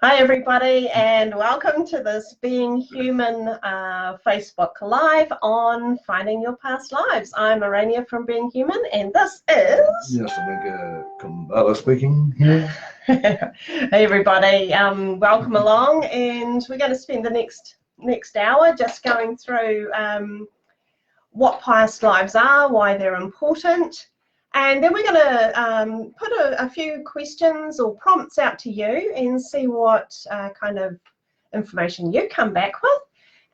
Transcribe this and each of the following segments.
Hi everybody, and welcome to this Being Human Facebook Live on Finding Your Past Lives. I'm Araenia from Being Human, and this is... Yasa and speaking here. Hey everybody, welcome along, and we're going to spend the next hour just going through what past lives are, why they're important. And then we're going to put a few questions or prompts out to you and see what kind of information you come back with.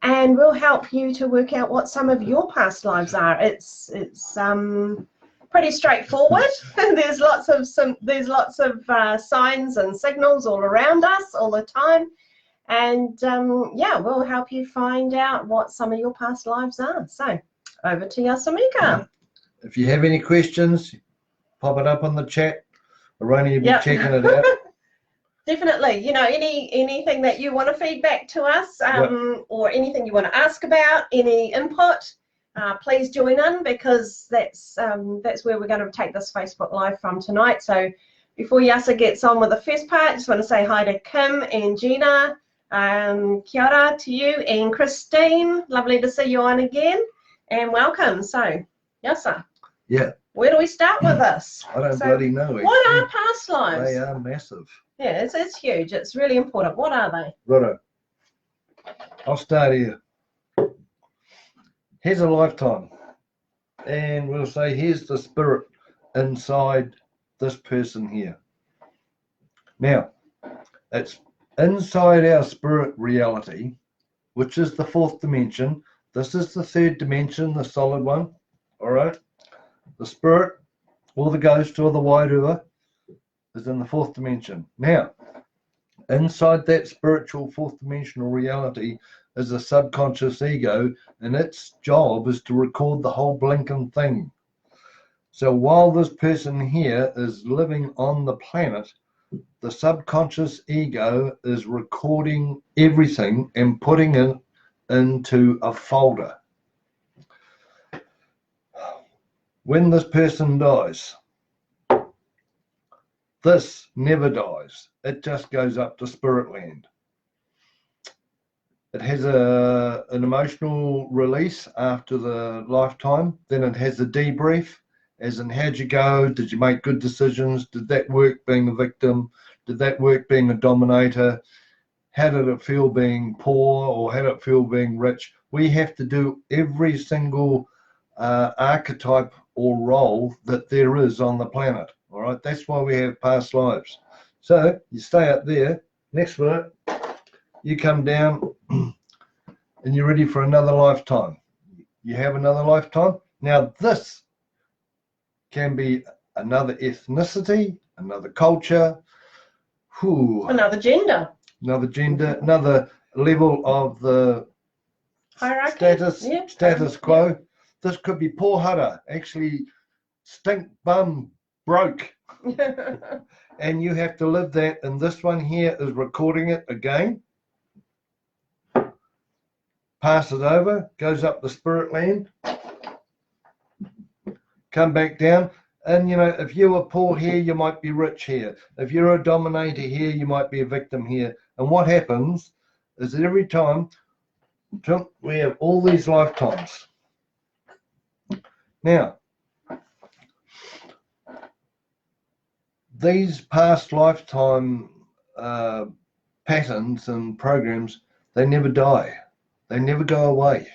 And we'll help you to work out what some of your past lives are. It's pretty straightforward. There's lots of signs and signals all around us all the time. And yeah, we'll help you find out what some of your past lives are. So over to Yasamika. If you have any questions, pop it up on the chat. Araenia will be checking it out. Definitely. You know, anything that you want to feedback to us, or anything you want to ask about, any input, please join in, because that's where we're going to take this Facebook Live from tonight. So before Yasa gets on with the first part, I just want to say hi to Kim and Gina. Kia ora to you, and Christine. Lovely to see you on again, and welcome. So Yasa. Yeah. Where do we start with this? I don't bloody know. Actually. What are past lives? They are massive. Yeah, it's huge. It's really important. What are they? Righto. I'll start here. Here's a lifetime. And we'll say here's the spirit inside this person here. Now, it's inside our spirit reality, which is the fourth dimension. This is the third dimension, the solid one. All right. The spirit, or the ghost, or the wairua is in the fourth dimension. Now, inside that spiritual fourth dimensional reality is a subconscious ego, and its job is to record the whole blinking thing. So while this person here is living on the planet, the subconscious ego is recording everything and putting it into a folder. When this person dies, this never dies. It just goes up to spirit land. It has an emotional release after the lifetime. Then it has a debrief, as in, how'd you go? Did you make good decisions? Did that work being a victim? Did that work being a dominator? How did it feel being poor, or how did it feel being rich? We have to do every single archetype or role that there is on the planet. All right, that's why we have past lives. So you stay up there. Next minute, you come down and you're ready for another lifetime. You have another lifetime. Now this can be another ethnicity, another culture, another gender, another level of the hierarchy, status quo. Yeah. This could be pohara, actually stink bum broke. And you have to live that, and this one here is recording it again. Pass it over, goes up the spirit land, come back down. And you know, if you were poor here, you might be rich here. If you're a dominator here, you might be a victim here. And what happens is that every time we have all these lifetimes. Now, these past lifetime patterns and programs, they never die. They never go away,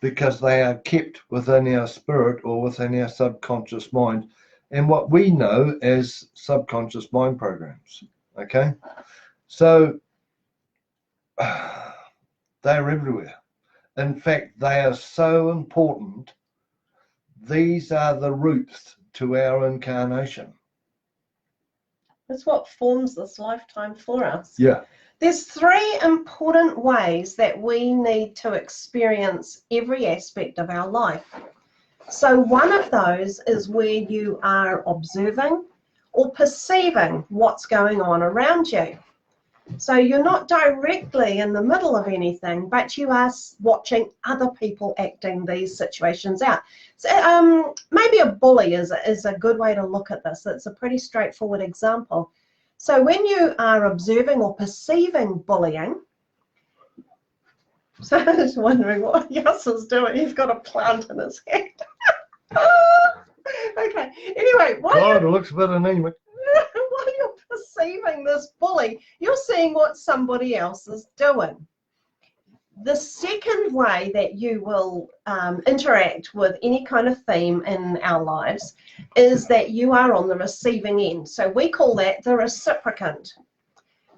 because they are kept within our spirit or within our subconscious mind, and what we know as subconscious mind programs. Okay, so they're everywhere. In fact, they are so important. These are the roots to our incarnation. That's what forms this lifetime for us. Yeah. There's three important ways that we need to experience every aspect of our life. So one of those is where you are observing or perceiving what's going on around you. So you're not directly in the middle of anything, but you are watching other people acting these situations out. So maybe a bully is a good way to look at this. It's a pretty straightforward example. So when you are observing or perceiving bullying, so I was wondering what Yasa's doing. He's got a plant in his hand. Okay, anyway, God, it looks a bit anemic. while you're perceiving this bully, you're seeing what somebody else is doing. The second way that you will interact with any kind of theme in our lives is that you are on the receiving end. So we call that the reciprocant.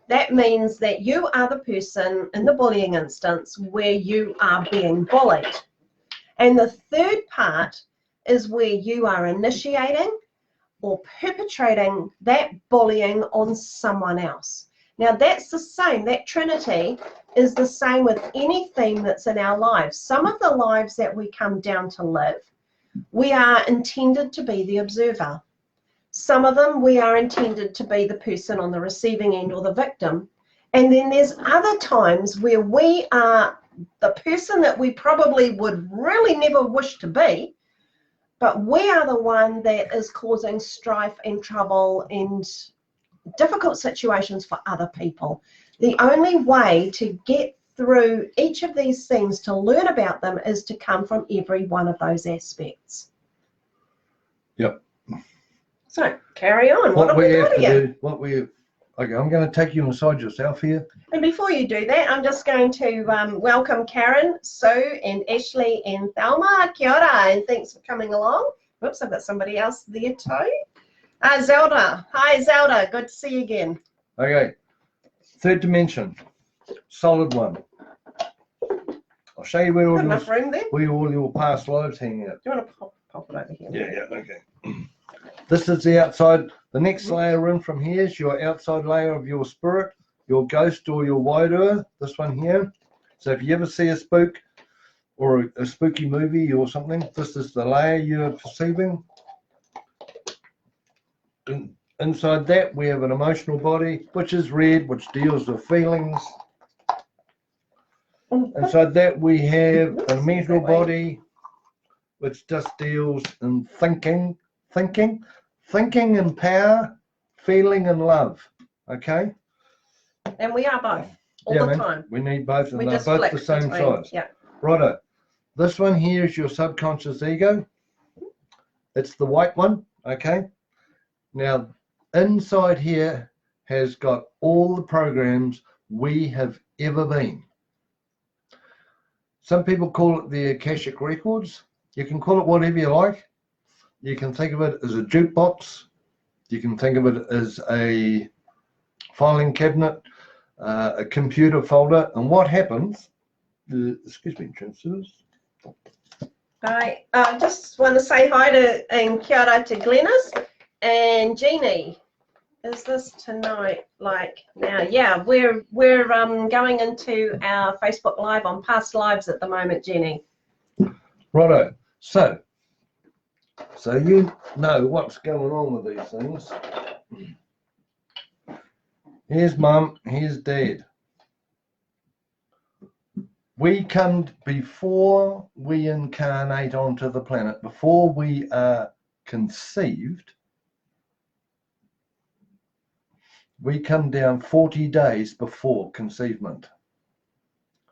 That means that you are the person in the bullying instance where you are being bullied. And the third part is where you are initiating or perpetrating that bullying on someone else. Now that's the same, that trinity is the same with any theme that's in our lives. Some of the lives that we come down to live, we are intended to be the observer. Some of them we are intended to be the person on the receiving end or the victim. And then there's other times where we are the person that we probably would really never wish to be, but we are the one that is causing strife and trouble and difficult situations for other people. The only way to get through each of these things, to learn about them, is to come from every one of those aspects. Yep. So carry on. What have we got here? Okay, I'm going to take you inside yourself here. And before you do that, I'm just going to welcome Karen, Sue, and Ashley, and Thelma. Kia ora, and thanks for coming along. Whoops, I've got somebody else there too. Zelda. Hi, Zelda. Good to see you again. Okay, third dimension, solid one. I'll show you where enough room there? Where all your past lives hang out. Do you want to pop it over here? Yeah, okay. This is the outside. The next layer in from here is your outside layer of your spirit, your ghost or your wairua, this one here. So if you ever see a spook or a spooky movie or something, this is the layer you're perceiving. Inside that we have an emotional body, which is red, which deals with feelings. Inside that we have a mental body, which just deals in thinking and power, feeling and love. Okay? And we are both all the time. We need both, and we they're both the same size. Yeah. Righto. This one here is your subconscious ego. It's the white one. Okay? Now, inside here has got all the programs we have ever been. Some people call it the Akashic Records. You can call it whatever you like. You can think of it as a jukebox. You can think of it as a filing cabinet, a computer folder. And what happens, excuse me, transfers. Hi, I just want to say hi to and kia ora to Glenys and Jeannie. Is this tonight? Like now? Yeah, we're going into our Facebook Live on past lives at the moment, Jenny. Righto. So you know what's going on with these things. Here's Mum, here's Dad. We come before we incarnate onto the planet, before we are conceived. We come down 40 days before conceivement.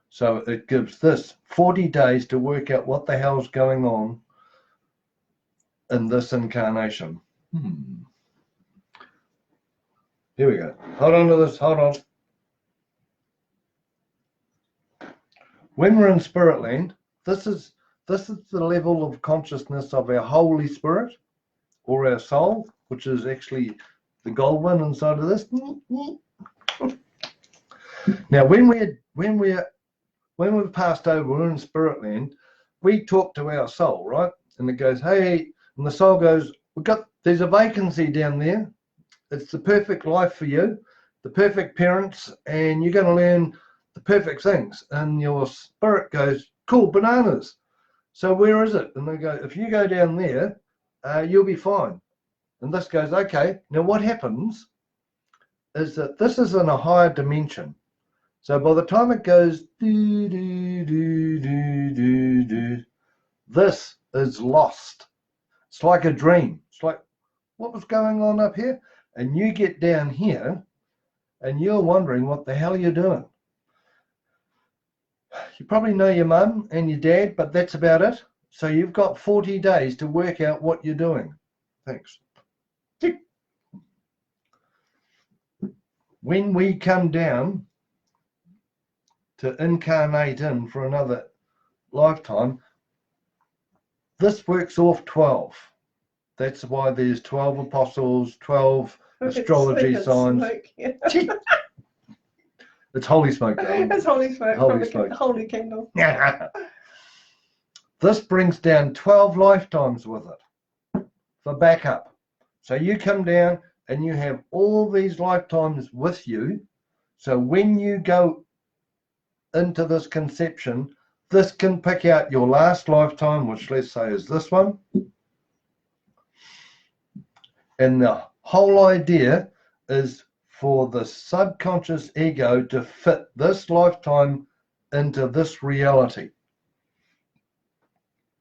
So it gives this 40 days to work out what the hell's going on in this incarnation. Here we go. Hold on to this. Hold on. When we're in spirit land, this is the level of consciousness of our Holy Spirit or our soul, which is actually the gold one inside of this. Now, when we've passed over, we're in spirit land, we talk to our soul, right? And it goes, hey, and the soul goes, there's a vacancy down there. It's the perfect life for you, the perfect parents, and you're going to learn the perfect things. And your spirit goes, cool, bananas. So where is it? And they go, if you go down there, you'll be fine. And this goes, okay. Now what happens is that this is in a higher dimension. So by the time it goes, this is lost. It's like a dream. It's like, what was going on up here? and you get down here and you're wondering what the hell you're doing. You probably know your mum and your dad, but that's about it. So you've got 40 days to work out what you're doing. Thanks. When we come down to incarnate in for another lifetime, this works off 12. That's why there's 12 apostles, 12 astrology signs. It's holy smoke. It's holy smoke. Holy smoke. Holy candle. This brings down 12 lifetimes with it for backup. So you come down and you have all these lifetimes with you. So when you go into this conception, this can pick out your last lifetime, which let's say is this one. And the whole idea is for the subconscious ego to fit this lifetime into this reality.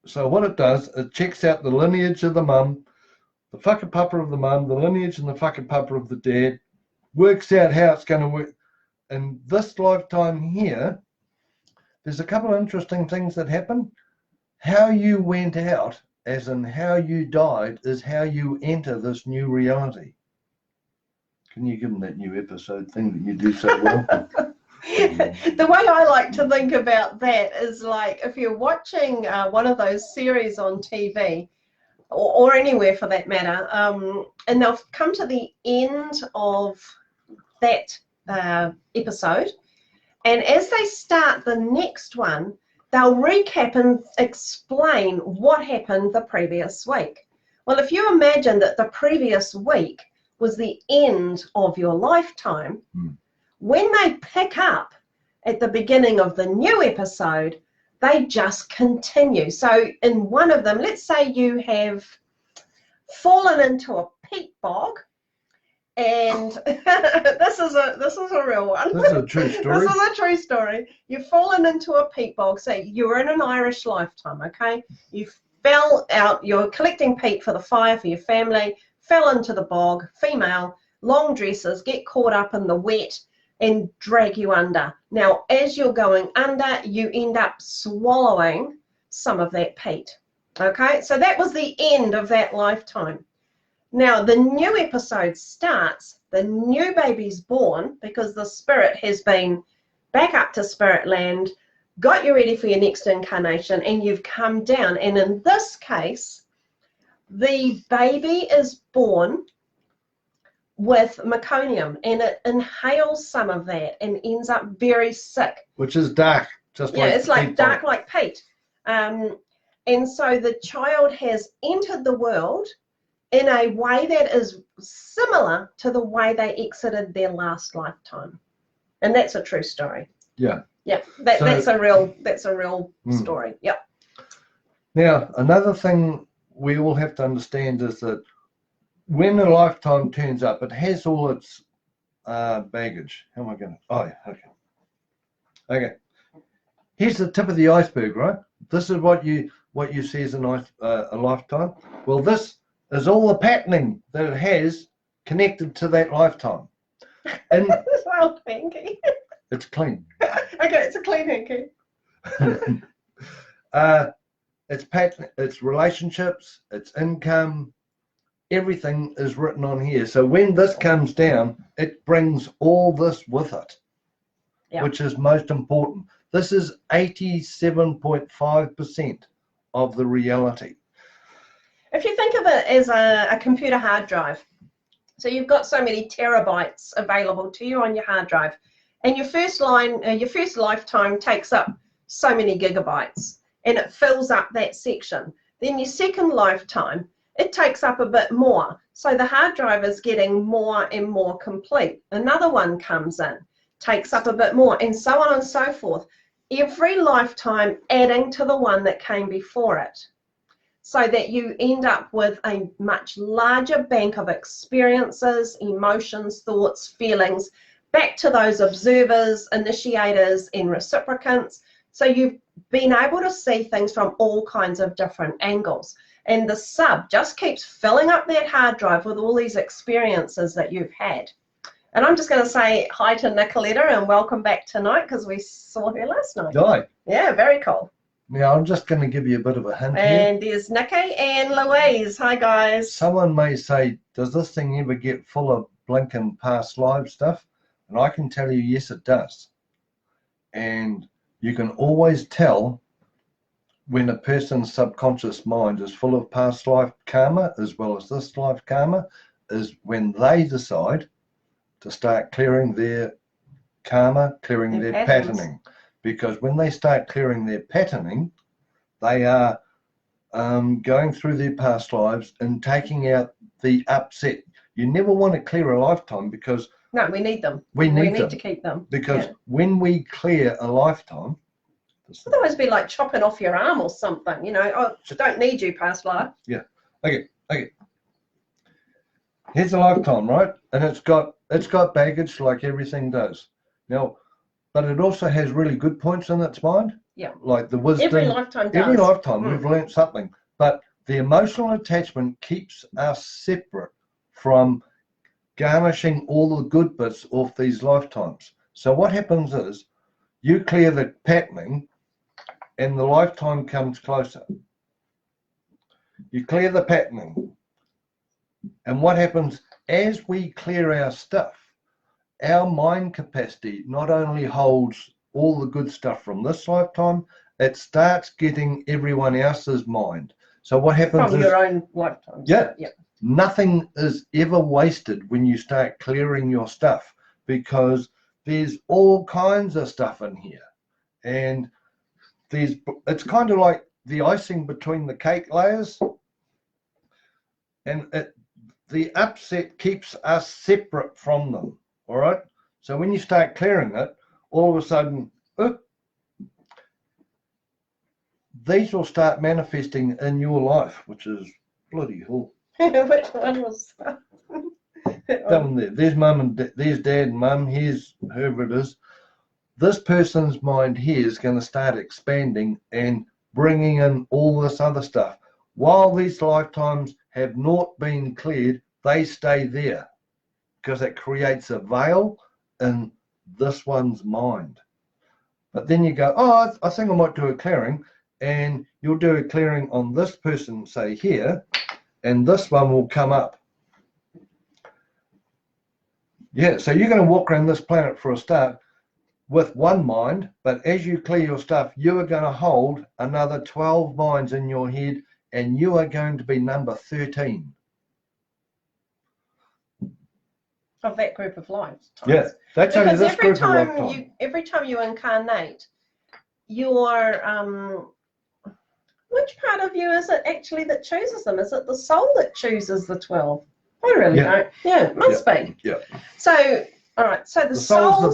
So what it does, it checks out the lineage of the mum, the whakapapa of the mum, the lineage and the whakapapa of the dad, works out how it's going to work. In this lifetime here, there's a couple of interesting things that happen. How you went out, as in how you died, is how you enter this new reality. Can you give them that new episode thing that you do so well? The way I like to think about that is like if you're watching one of those series on TV or anywhere for that matter, and they'll come to the end of that episode, and as they start the next one, they'll recap and explain what happened the previous week. Well, if you imagine that the previous week was the end of your lifetime, when they pick up at the beginning of the new episode, they just continue. So in one of them, let's say you have fallen into a peat bog, and this is a real one. This is a true story. This is a true story. You've fallen into a peat bog. So you're in an Irish lifetime, okay? You fell out, you're collecting peat for the fire for your family, fell into the bog, female, long dresses, get caught up in the wet and drag you under. Now, as you're going under, you end up swallowing some of that peat, okay? So that was the end of that lifetime. Now, the new episode starts, the new baby's born because the spirit has been back up to spirit land, got you ready for your next incarnation, and you've come down. And in this case, the baby is born with meconium, and it inhales some of that and ends up very sick. Which is dark, just like it's like dark like peat. And so the child has entered the world in a way that is similar to the way they exited their last lifetime, and that's a true story. Yeah. Yeah, that's a real story. Yep. Now, another thing we all have to understand is that when a lifetime turns up, it has all its baggage. How am I going to? Oh, yeah, okay. Okay. Here's the tip of the iceberg, right? This is what you see as a lifetime. Well, this is all the patterning that it has connected to that lifetime. And it's old hanky. It's clean. Okay, it's a clean hanky. It's pattern, it's relationships, it's income, everything is written on here. So when this comes down, it brings all this with it, which is most important. This is 87.5% of the reality. If you think of it as a computer hard drive, so you've got so many terabytes available to you on your hard drive, and your first lifetime takes up so many gigabytes, and it fills up that section. Then your second lifetime, it takes up a bit more, so the hard drive is getting more and more complete. Another one comes in, takes up a bit more, and so on and so forth. Every lifetime adding to the one that came before it, so that you end up with a much larger bank of experiences, emotions, thoughts, feelings, back to those observers, initiators, and reciprocants. So you've been able to see things from all kinds of different angles. And the sub just keeps filling up that hard drive with all these experiences that you've had. And I'm just going to say hi to Nicoletta and welcome back tonight, because we saw her last night. Hi. Yeah, very cool. Now, I'm just going to give you a bit of a hint here. And there's Nikki and Louise. Hi, guys. Someone may say, does this thing ever get full of blinking past live stuff? And I can tell you, yes, it does. And you can always tell when a person's subconscious mind is full of past life karma as well as this life karma, is when they decide to start clearing their karma, clearing their patterning. Because when they start clearing their patterning, they are going through their past lives and taking out the upset. You never want to clear a lifetime, because no, we need them. We need to keep them. Because when we clear a lifetime, otherwise be like chopping off your arm or something, you know. Oh, don't need you, past life. Yeah. Okay. Here's a lifetime, right? And it's got baggage like everything does. Now, but it also has really good points in its mind. Yeah. Like the wisdom. Every lifetime does. Every lifetime we've learnt something. But the emotional attachment keeps us separate from garnishing all the good bits off these lifetimes. So what happens is you clear the patterning and the lifetime comes closer. You clear the patterning. And what happens as we clear our stuff, our mind capacity not only holds all the good stuff from this lifetime, it starts getting everyone else's mind. So what happens from your own lifetime. Yeah. Nothing is ever wasted when you start clearing your stuff, because there's all kinds of stuff in here. And it's kind of like the icing between the cake layers. And the upset keeps us separate from them. All right. So when you start clearing it, all of a sudden, these will start manifesting in your life, which is bloody hell. Which one was that? That one there. There's mum and there's dad and mum. Here's whoever it is. This person's mind here is going to start expanding and bringing in all this other stuff. While these lifetimes have not been cleared, they stay there, because it creates a veil in this one's mind. But then you go, oh, I think I might do a clearing, and you'll do a clearing on this person, say here, and this one will come up. Yeah, so you're going to walk around this planet for a start with one mind, but as you clear your stuff, you are going to hold another 12 minds in your head, and you are going to be number 13. Of that group of lives. Yeah, that's only this group of lifetimes. Every time you incarnate, your which part of you is it actually that chooses them? Is it the soul that chooses the 12? I really don't. Yeah, it must be. Yeah. So, all right. So the soul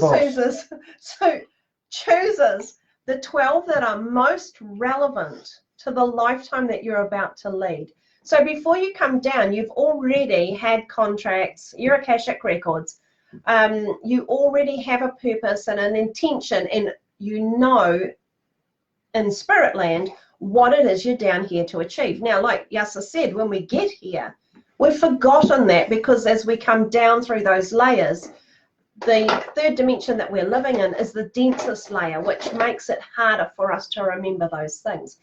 chooses the 12 that are most relevant to the lifetime that you're about to lead. So before you come down, you've already had contracts, your Akashic records. You already have a purpose and an intention, and you know in spirit land what it is you're down here to achieve. Now, like Yasa said, when we get here, we've forgotten that, because as we come down through those layers, the third dimension that we're living in is the densest layer, which makes it harder for us to remember those things.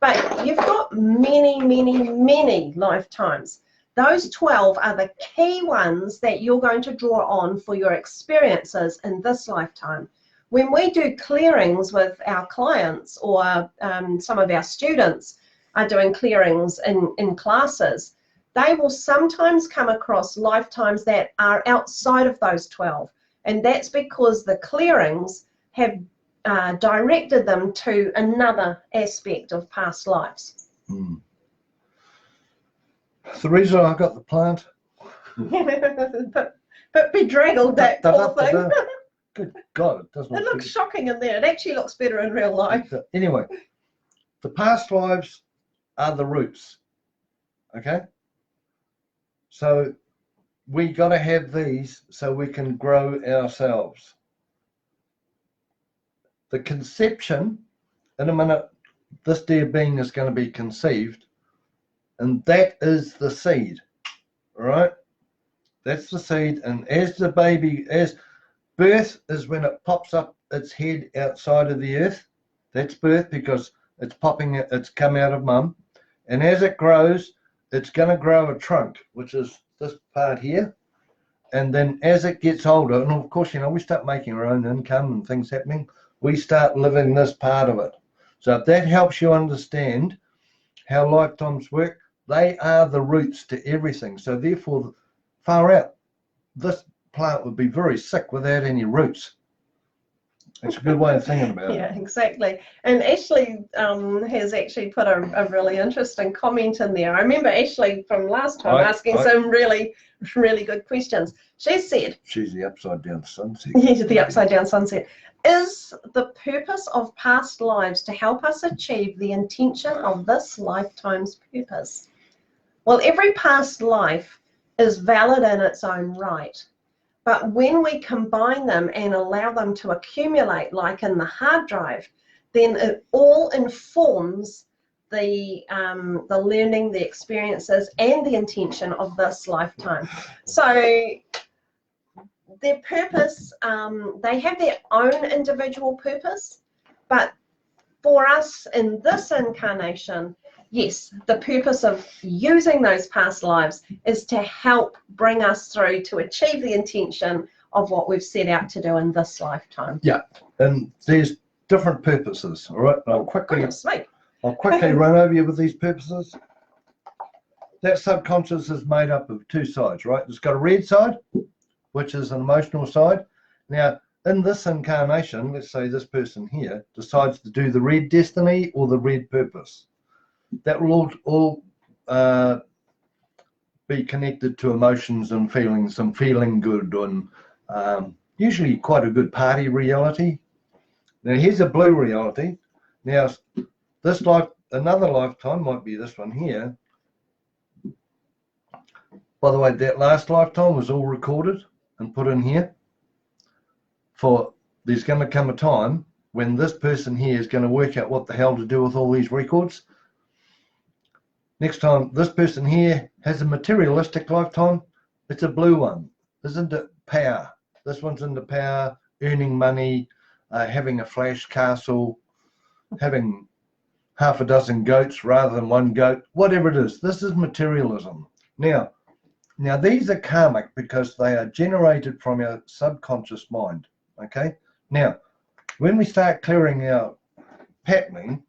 But you've got many, many, many lifetimes. Those 12 are the key ones that you're going to draw on for your experiences in this lifetime. When we do clearings with our clients, or some of our students are doing clearings in classes, they will sometimes come across lifetimes that are outside of those 12. And that's because the clearings have directed them to another aspect of past lives. It's the reason I got the plant. but bedraggled, that poor thing. Good God, it doesn't. It looks shocking in there. It actually looks better in real life. Anyway, the past lives are the roots. Okay? So we got to have these so we can grow ourselves. The conception, in a minute, this dear being is going to be conceived. and that is the seed, all right? That's the seed, and as the baby, as birth is when it pops up its head outside of the earth. That's birth, because it's popping, it's come out of mum. And as it grows, it's going to grow a trunk, which is this part here. And then as it gets older, and of course, you know, we start making our own income and things happening, we start living this part of it. So if that helps you understand how lifetimes work, they are the roots to everything. So therefore, far out, this plant would be very sick without any roots. It's a good way of thinking about it. Yeah, exactly. And Ashley has actually put a really interesting comment in there. I remember Ashley from last time asking some really good questions. She said, she's the upside down sunset. Yeah, the upside down sunset. Is the purpose of past lives to help us achieve the intention of this lifetime's purpose? Well, every past life is valid in its own right. But when we combine them and allow them to accumulate, like in the hard drive, then it all informs the learning, the experiences, and the intention of this lifetime. So their purpose, they have their own individual purpose, but for us in this incarnation, yes, the purpose of using those past lives is to help bring us through to achieve the intention of what we've set out to do in this lifetime. Yeah, and there's different purposes, all right? I'll quickly run over you with these purposes. That subconscious is made up of two sides, right? It's got a red side, which is an emotional side. Now, in this incarnation, let's say this person here decides to do the red destiny or the red purpose. That will all be connected to emotions and feelings and feeling good, and usually quite a good party reality. Now here's a blue reality. Now this life, another lifetime might be this one here. By the way, that last lifetime was all recorded and put in here. For there's going to come a time when this person here is going to work out what the hell to do with all these records. Next time this person here has a materialistic lifetime, it's a blue one. Isn't it power? This one's into power, earning money, having a flash castle, having half a dozen goats rather than one goat, whatever it is. This is materialism. Now these are karmic because they are generated from our subconscious mind. Okay. Now, when we start clearing our patterning,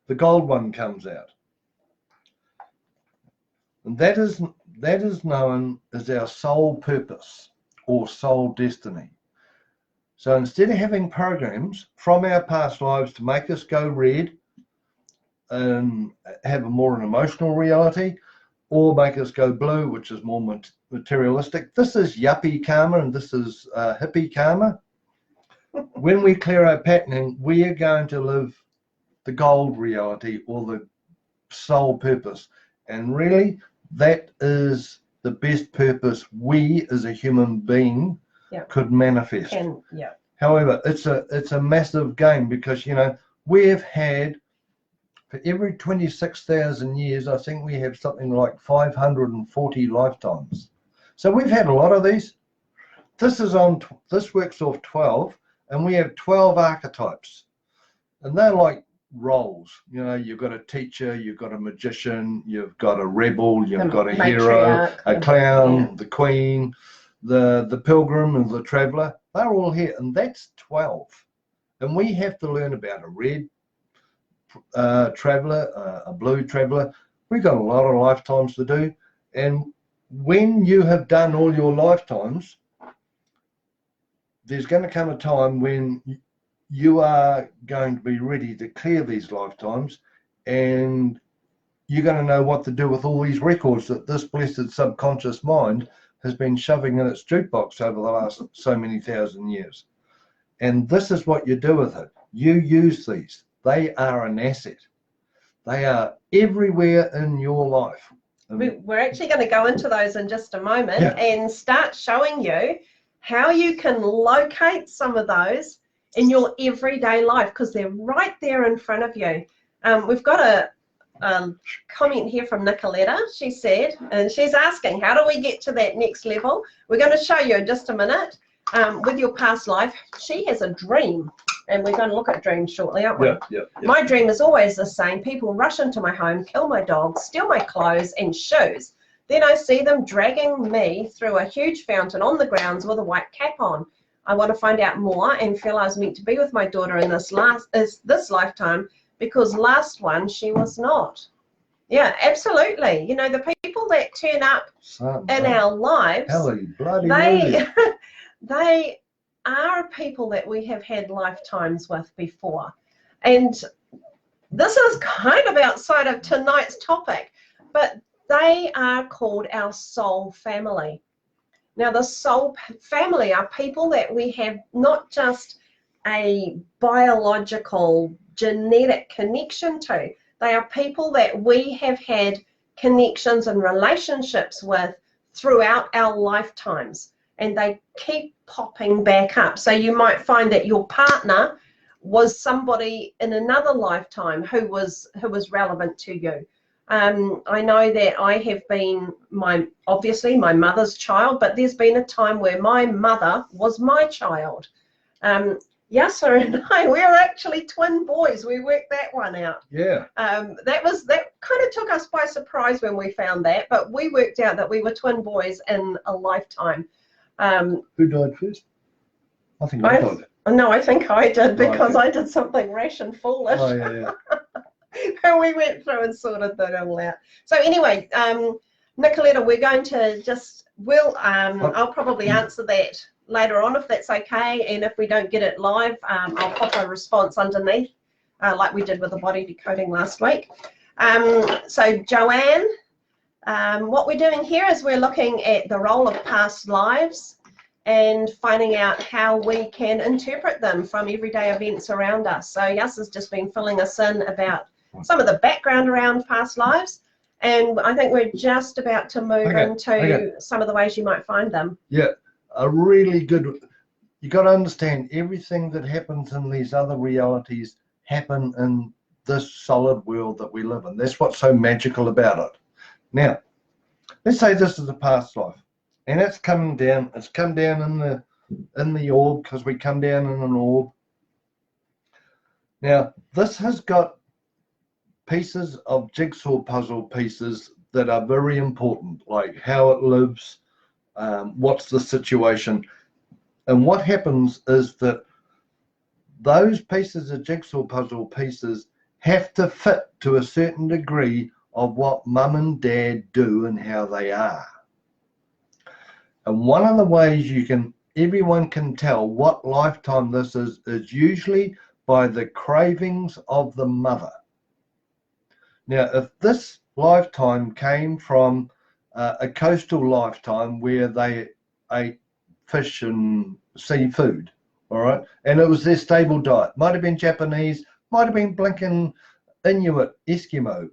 the gold one comes out. And that is known as our soul purpose or soul destiny. So instead of having programs from our past lives to make us go red and have a more an emotional reality, or make us go blue, which is more materialistic, this is yuppie karma and this is hippie karma. When we clear our patterning, we are going to live the gold reality or the soul purpose. And really, that is the best purpose we as a human being could manifest. However, it's a massive game because, you know, we've had, for every 26,000 years, I think we have something like 540 lifetimes. So we've had a lot of these. This works off 12, and we have 12 archetypes. And they're like roles. You know, you've got a teacher, you've got a magician, you've got a rebel, you've got a hero, a clown, the queen, the pilgrim and the traveler. They're all here, and that's 12. And we have to learn about a red traveler, a blue traveler. We've got a lot of lifetimes to do. And when you have done all your lifetimes, there's going to come a time when you are going to be ready to clear these lifetimes, and you're going to know what to do with all these records that this blessed subconscious mind has been shoving in its jukebox over the last so many thousand years. And this is what you do with it. You use these. They are an asset. They are everywhere in your life. We're actually going to go into those in just a moment and start showing you how you can locate some of those in your everyday life, because they're right there in front of you. We've got comment here from Nicoletta. She said, and she's asking, how do we get to that next level? We're going to show you in just a minute. With your past life, she has a dream, and we're going to look at dreams shortly, aren't we? Yeah. My dream is always the same. People rush into my home, kill my dogs, steal my clothes and shoes. Then I see them dragging me through a huge fountain on the grounds with a white cap on. I want to find out more and feel I was meant to be with my daughter in this lifetime, because last one she was not. Yeah, absolutely. You know, the people that turn up in our lives, they are people that we have had lifetimes with before. And this is kind of outside of tonight's topic, but they are called our soul family. Now, the soul family are people that we have not just a biological, genetic connection to. They are people that we have had connections and relationships with throughout our lifetimes, and they keep popping back up. So you might find that your partner was somebody in another lifetime who was relevant to you. I know that I have been obviously my mother's child, but there's been a time where my mother was my child. Yasa and I, we were actually twin boys. We worked that one out. Yeah. That kind of took us by surprise when we found that, but we worked out that we were twin boys in a lifetime. Who died first? I think I died. No, I think I did, because I did something rash and foolish. Oh, yeah. And we went through and sorted that all out. So anyway, Nicoletta, we're going to I'll probably answer that later on if that's okay, and if we don't get it live, I'll pop a response underneath, like we did with the body decoding last week. So Joanne, what we're doing here is we're looking at the role of past lives and finding out how we can interpret them from everyday events around us. So Yas has just been filling us in about some of the background around past lives, and I think we're just about to move into some of the ways you might find them. Yeah, a really good, you got to understand everything that happens in these other realities happen in this solid world that we live in. That's what's so magical about it. Now, let's say this is a past life, and it's come down in the orb, because we come down in an orb. Now, this has got pieces of jigsaw puzzle pieces that are very important, like how it lives, what's the situation. And what happens is that those pieces of jigsaw puzzle pieces have to fit to a certain degree of what mum and dad do and how they are. And one of the ways everyone can tell what lifetime this is usually by the cravings of the mother. Now, if this lifetime came from a coastal lifetime where they ate fish and seafood, all right, and it was their stable diet, might have been Japanese, might have been blinking Inuit, Eskimo,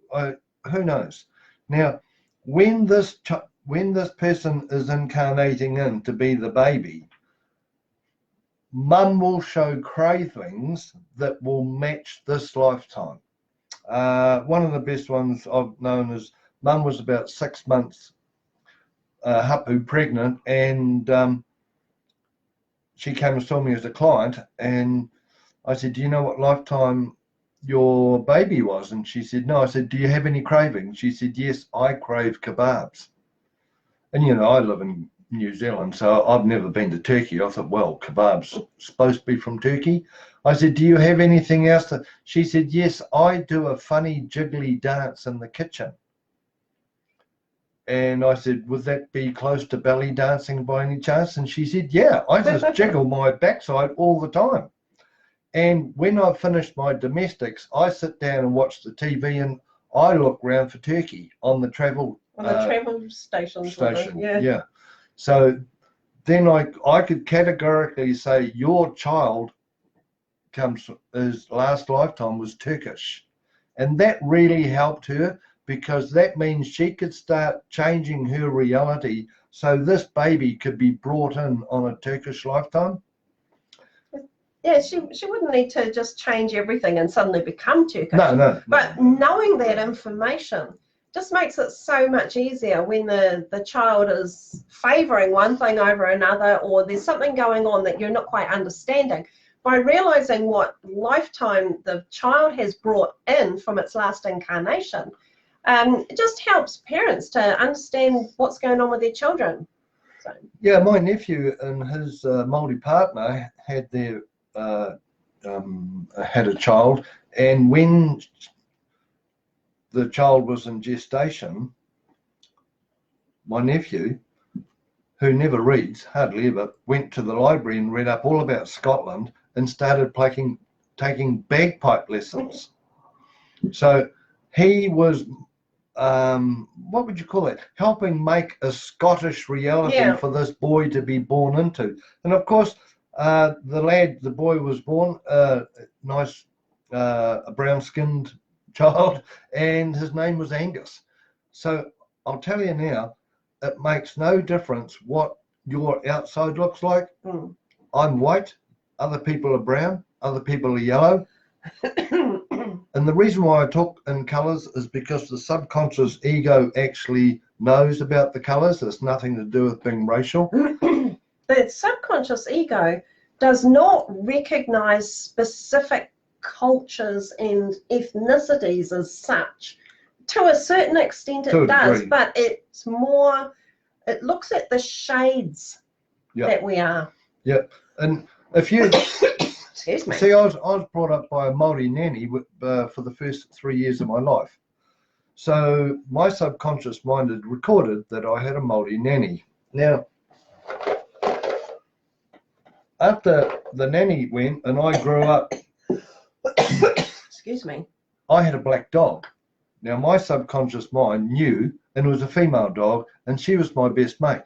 who knows. Now, when this person is incarnating in to be the baby, mum will show cravings that will match this lifetime. One of the best ones I've known is mum was about 6 months hapu pregnant, and she came and saw me as a client, and I said, do you know what lifetime your baby was? And she said, no. I said, do you have any cravings? She said, yes, I crave kebabs. And you know, I live in New Zealand, so I've never been to Turkey. I thought, well, kebabs supposed to be from Turkey. I said, do you have anything else? She said, yes, I do a funny jiggly dance in the kitchen. And I said, would that be close to belly dancing by any chance? And she said, yeah, I just jiggle my backside all the time. And when I've finished my domestics, I sit down and watch the TV, and I look around for turkey on the travel station. Yeah. So then I could categorically say your child his last lifetime was Turkish. And that really helped her, because that means she could start changing her reality so this baby could be brought in on a Turkish lifetime. Yeah, she wouldn't need to just change everything and suddenly become Turkish. No. But knowing that information just makes it so much easier when the child is favouring one thing over another, or there's something going on that you're not quite understanding. By realising what lifetime the child has brought in from its last incarnation, it just helps parents to understand what's going on with their children. So. Yeah, my nephew and his Māori partner had their had a child, and when the child was in gestation, my nephew, who never reads, hardly ever, went to the library and read up all about Scotland and started taking bagpipe lessons. So he was, what would you call it, helping make a Scottish reality for this boy to be born into. And of course, the boy was born nice, a brown-skinned child, and his name was Angus. So I'll tell you now, it makes no difference what your outside looks like. I'm white, other people are brown, other people are yellow. And the reason why I talk in colours is because the subconscious ego actually knows about the colours. It's nothing to do with being racial. The subconscious ego does not recognise specific cultures and ethnicities as such. To a certain extent it does, but it's more, it looks at the shades that we are. Yep. And if you excuse me. See, I was brought up by a Māori nanny for the first 3 years of my life. So my subconscious mind had recorded that I had a Māori nanny. Now, after the nanny went and I grew up, excuse me, I had a black dog. Now, my subconscious mind knew, and it was a female dog, and she was my best mate.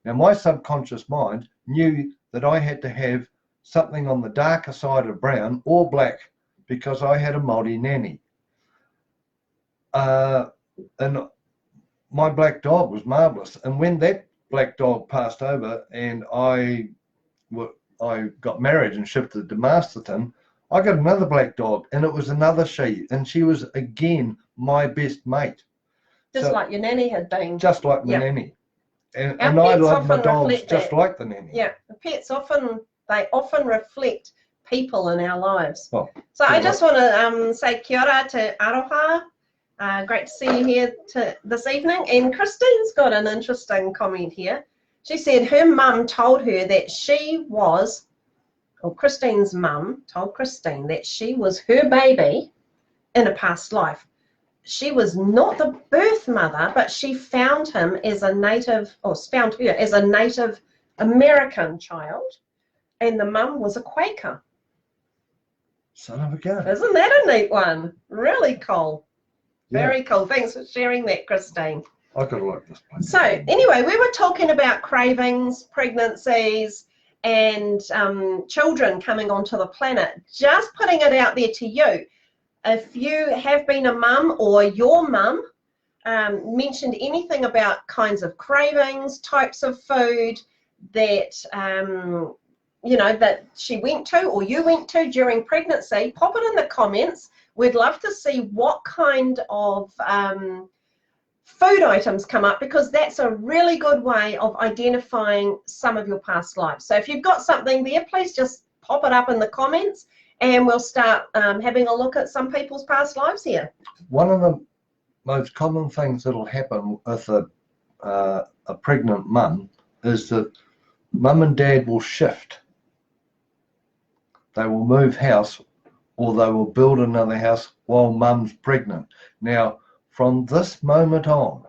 Now, my subconscious mind knew that I had to have something on the darker side of brown or black because I had a Māori nanny. And my black dog was marvellous. And when that black dog passed over and I got married and shifted to Masterton, I got another black dog, and it was another she, and she was again my best mate. Just like your nanny had been. Just like my nanny. And I love my dogs just like the nanny. Yeah, pets often reflect people in our lives. Well, so I just want to say kia ora to Aroha. Great to see you here this evening. And Christine's got an interesting comment here. She said her mum told her that Christine's mum told Christine that she was her baby in a past life. She was not the birth mother, but she found him as a native, or found her as a Native American child, and the mum was a Quaker. Son of a gun. Isn't that a neat one? Really cool. Very cool. Thanks for sharing that, Christine. I gotta like this place. So anyway, we were talking about cravings, pregnancies, and children coming onto the planet. Just putting it out there to you. If you have been a mum or your mum mentioned anything about kinds of cravings, types of food that that she went to or you went to during pregnancy, pop it in the comments. We'd love to see what kind of food items come up, because that's a really good way of identifying some of your past lives. So if you've got something there, please just pop it up in the comments, and we'll start having a look at some people's past lives here. One of the most common things that'll happen with a pregnant mum is that mum and dad will shift. They will move house, or they will build another house while mum's pregnant. Now, from this moment on,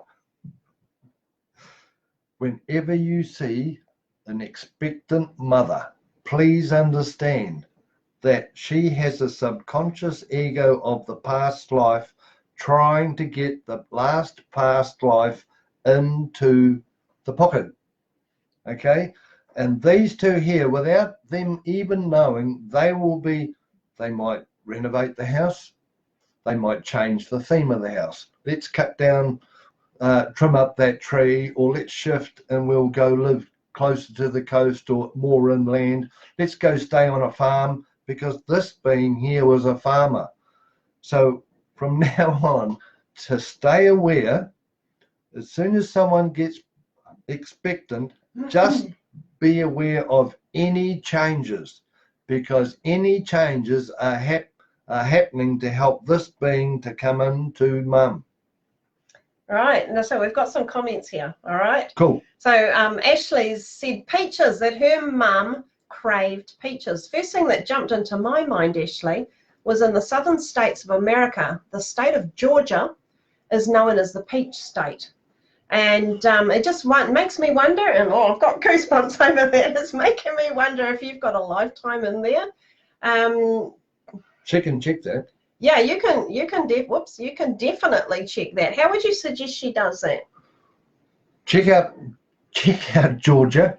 whenever you see an expectant mother, please understand that she has a subconscious ego of the past life trying to get the last past life into the pocket. Okay? And these two here, without them even knowing, they might renovate the house. They might change the theme of the house. Let's cut down, trim up that tree, or let's shift and we'll go live closer to the coast or more inland. Let's go stay on a farm because this being here was a farmer. So from now on, to stay aware, as soon as someone gets expectant, just be aware of any changes, because any changes are happening to help this being to come into mum. Right, now, so we've got some comments here, all right? Cool. So Ashley's said peaches, that her mum craved peaches. First thing that jumped into my mind, Ashley, was in the southern states of America, the state of Georgia is known as the peach state. And it just makes me wonder, and oh, I've got goosebumps over there, it's making me wonder if you've got a lifetime in there. Check that. Yeah, you can definitely check that. How would you suggest she does that? Check out Georgia.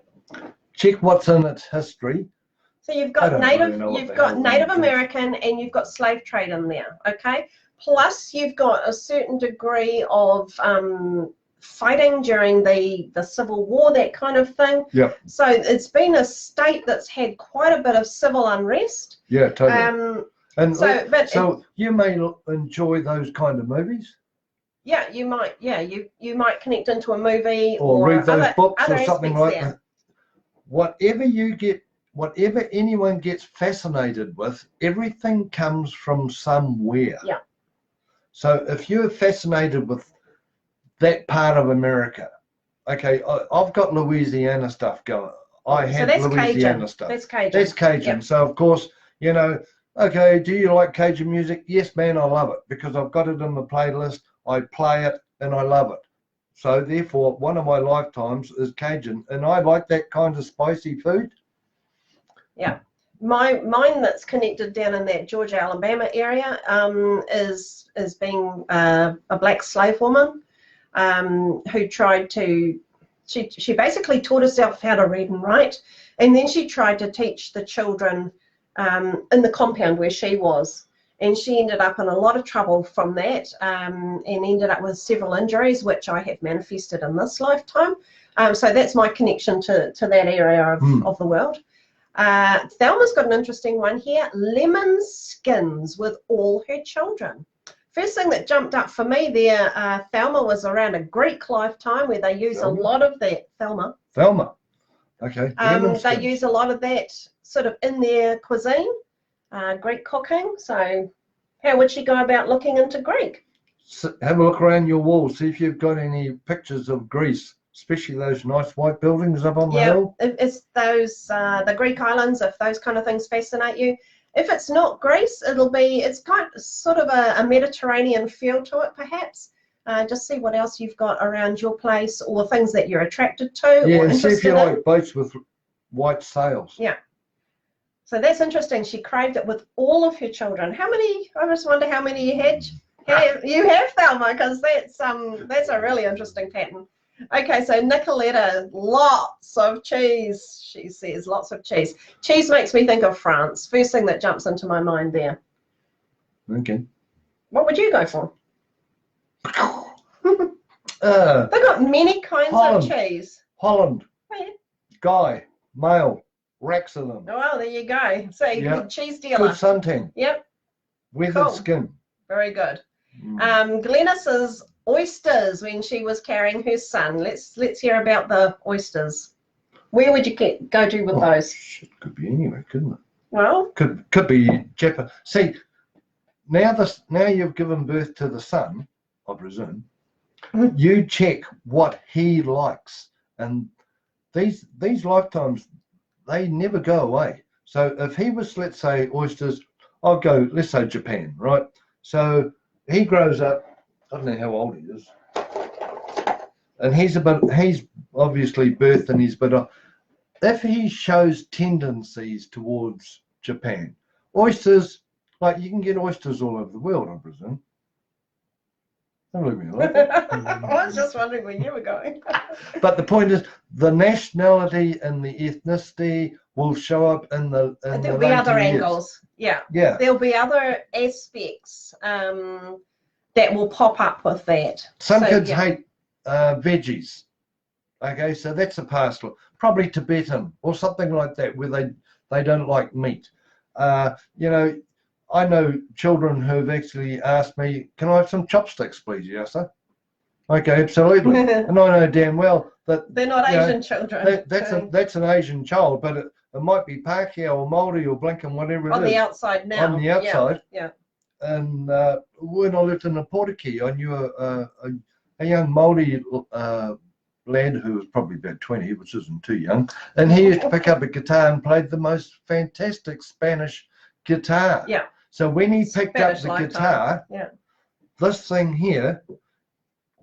Check what's in its history. So you've got Native American and you've got slave trade in there, okay? Plus you've got a certain degree of fighting during the Civil War, that kind of thing. Yeah. So it's been a state that's had quite a bit of civil unrest. Yeah, totally. So you may enjoy those kind of movies. Yeah, you might. Yeah, you might connect into a movie or read those books or something like there. that. Whatever anyone gets fascinated with, everything comes from somewhere. Yeah. So if you're fascinated with that part of America, okay, I've got Louisiana stuff going. I had Louisiana Cajun. stuff. That's Cajun. That's Cajun. Yep. So of course, you know, okay, do you like Cajun music? Yes, man, I love it because I've got it in the playlist. I play it and I love it. So therefore, one of my lifetimes is Cajun, and I like that kind of spicy food. Yeah, mine that's connected down in that Georgia, Alabama area is being a black slave woman who tried to. She basically taught herself how to read and write, and then she tried to teach the children in the compound where she was. And she ended up in a lot of trouble from that and ended up with several injuries, which I have manifested in this lifetime. So that's my connection to that area of the world. Thelma's got an interesting one here. Lemon skins with all her children. First thing that jumped up for me there, Thelma, was around a Greek lifetime where they use a lot of that. Thelma. Okay. They use a lot of that sort of in their cuisine. Greek cooking. So how would she go about looking into Greek? So have a look around your wall, see if you've got any pictures of Greece, especially those nice white buildings up on the hill. Yeah, it's those the Greek islands, if those kind of things fascinate you. If it's not Greece, it's kind of sort of a Mediterranean feel to it, perhaps. Just see what else you've got around your place or things that you're attracted to. Yeah, or and see if you like boats with white sails. Yeah. So that's interesting. She craved it with all of her children. How many? I just wonder how many you had. You have, Thelma, because that's a really interesting pattern. Okay, so Nicoletta, lots of cheese. She says lots of cheese. Cheese makes me think of France. First thing that jumps into my mind there. Okay. What would you go for? They've got many kinds of cheese. Holland. Oh, yeah. Guy. Male. Racks of them. Oh, well, there you go. So yep. Cheese dealer. Good suntan. Yep. Weathered skin. Very good. Glennis's oysters when she was carrying her son. Let's hear about the oysters. Where would you go to with those? It could be anywhere, couldn't it? Well, could be Japan. See, now you've given birth to the son, I presume. You check what he likes, and these lifetimes, they never go away. So if he was, let's say, oysters, I'll go, let's say Japan, right? So he grows up, I don't know how old he is, and he's obviously birthed and he's if he shows tendencies towards Japan, oysters, like you can get oysters all over the world, I presume. Don't look at me like that. I was just wondering where you were going. But the point is, the nationality and the ethnicity will show up in the there'll be other angles. Yeah. There'll be other aspects that will pop up with that. Some kids hate veggies. Okay, so that's a pastoral, probably Tibetan or something like that, where they don't like meat. You know, I know children who've actually asked me, "Can I have some chopsticks, please, Yasa?" Okay, absolutely. And I know damn well that they're not Asian children. That's an Asian child, but it might be Pākehā or Māori or Blinken, whatever it is. On the outside now. On the outside. Yeah. And when I lived in the Portuguese, I knew a young Māori lad who was probably about 20, which isn't too young, and he used to pick up a guitar and played the most fantastic Spanish guitar. Yeah. So when he picked Spanish up the guitar, this thing here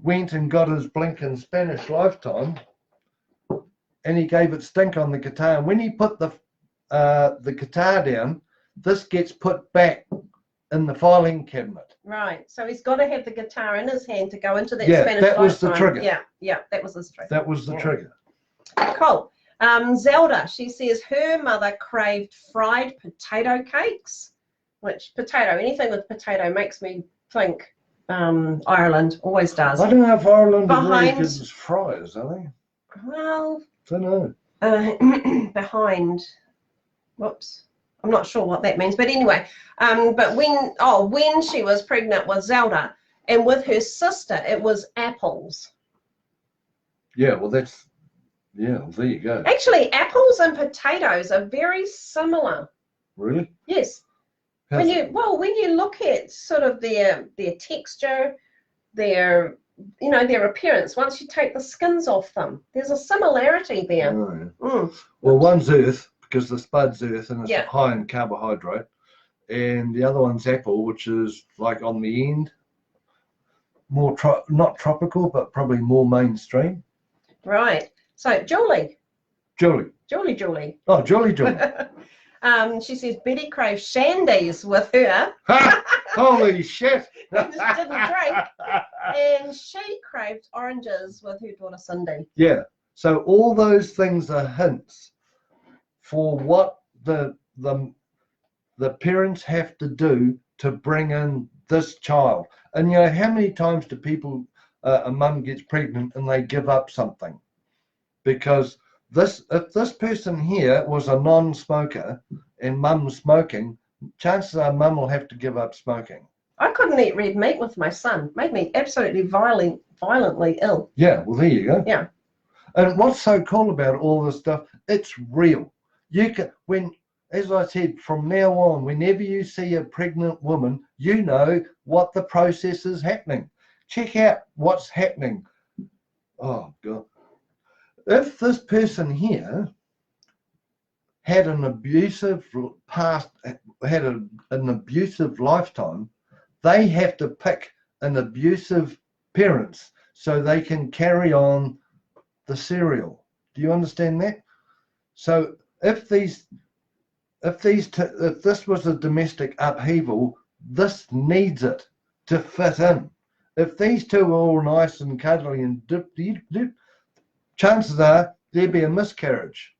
went and got his blinking Spanish lifetime, and he gave it stink on the guitar. And when he put the guitar down, this gets put back in the filing cabinet. Right. So he's got to have the guitar in his hand to go into that Yeah, Spanish that was lifetime. the trigger. Yeah, that was his trigger. That was the trigger. Cool. Zelda, she says her mother craved fried potato cakes, which anything with potato makes me think Ireland, always does. I don't know if Ireland are really good as fries, are they? Well, I don't know. Behind, whoops, I'm not sure what that means, but anyway, but when she was pregnant with Zelda and with her sister, it was apples. Yeah, well there you go. Actually, apples and potatoes are very similar. Really? Yes. When you look at sort of their texture, their appearance, once you take the skins off them, there's a similarity there. Oh, yeah. Well, one's earth because the spud's earth and it's high in carbohydrate, and the other one's apple, which is like on the end, more not tropical, but probably more mainstream. Right. So Julie. Oh, Julie. She says Betty craves shandies with her. Holy shit! Didn't drink. And she craved oranges with her daughter Cindy. Yeah. So all those things are hints for what the parents have to do to bring in this child. And you know, how many times do people, a mum gets pregnant and they give up something? Because if this person here was a non-smoker and mum's smoking, chances are mum will have to give up smoking. I couldn't eat red meat with my son. Made me absolutely violently ill. Yeah, well there you go. Yeah. And what's so cool about all this stuff, it's real. You can, as I said, from now on, whenever you see a pregnant woman, you know what the process is happening. Check out what's happening. Oh God. If this person here had an abusive past, had an abusive lifetime, they have to pick an abusive parents so they can carry on the serial. Do you understand that? So if this was a domestic upheaval, this needs it to fit in. If these two are all nice and cuddly and chances are there'd be a miscarriage,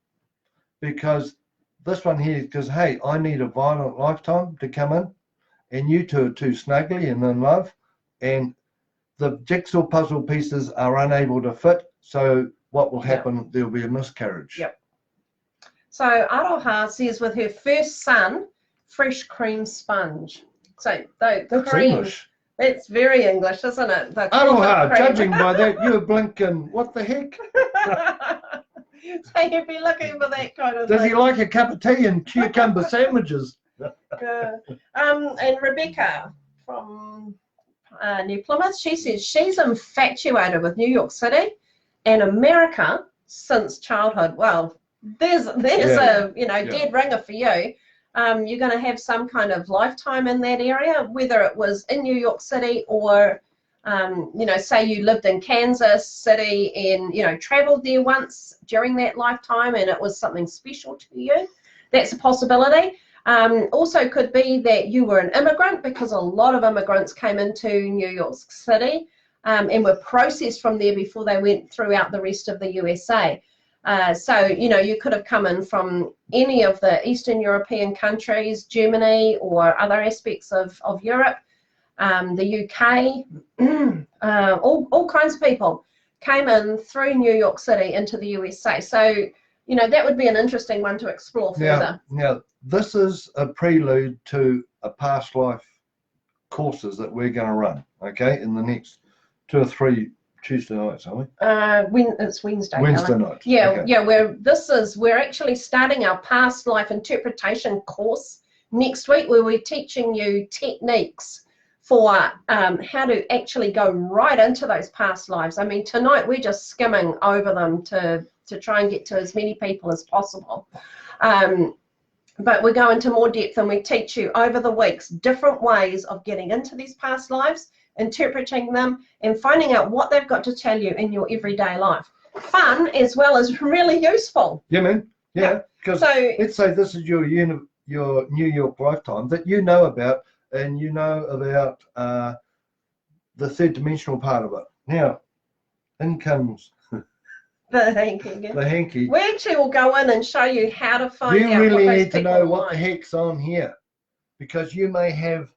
because this one here goes, hey, I need a violent lifetime to come in, and you two are too snuggly and in love, and the jigsaw puzzle pieces are unable to fit, so what will happen? There'll be a miscarriage. Yep. So Aroha says with her first son, fresh cream sponge. So the cream. English. That's very English, isn't it? Aroha, judging by that, you're blinking. What the heck? So you'd be looking for that kind of Does thing. he like a cup of tea and cucumber sandwiches? And Rebecca from New Plymouth, she says she's infatuated with New York City and America since childhood. Well, there's a dead ringer for you. You're going to have some kind of lifetime in that area, whether it was in New York City or, say you lived in Kansas City and, traveled there once during that lifetime and it was something special to you. That's a possibility. Also could be that you were an immigrant, because a lot of immigrants came into New York City and were processed from there before they went throughout the rest of the USA. So, you could have come in from any of the Eastern European countries, Germany or other aspects of Europe, the UK, all kinds of people came in through New York City into the USA. So, you know, that would be an interesting one to explore further. Now, this is a prelude to a past life courses that we're going to run, okay, in the next 2 or 3 Tuesday nights, aren't we? It's Wednesday. Wednesday night. Yeah, okay. yeah. We're actually starting our past life interpretation course next week, where we're teaching you techniques for how to actually go right into those past lives. I mean, tonight we're just skimming over them to try and get to as many people as possible. But we go into more depth and we teach you over the weeks different ways of getting into these past lives, interpreting them, and finding out what they've got to tell you in your everyday life. Fun as well as really useful. Yeah, man. Yeah, because let's say this is your New York lifetime that you know about, and you know about the third dimensional part of it. Now, in comes the hanky. The hanky. We actually will go in and show you how to find out. You really what those need to know what like. the heck's on here, because you may have,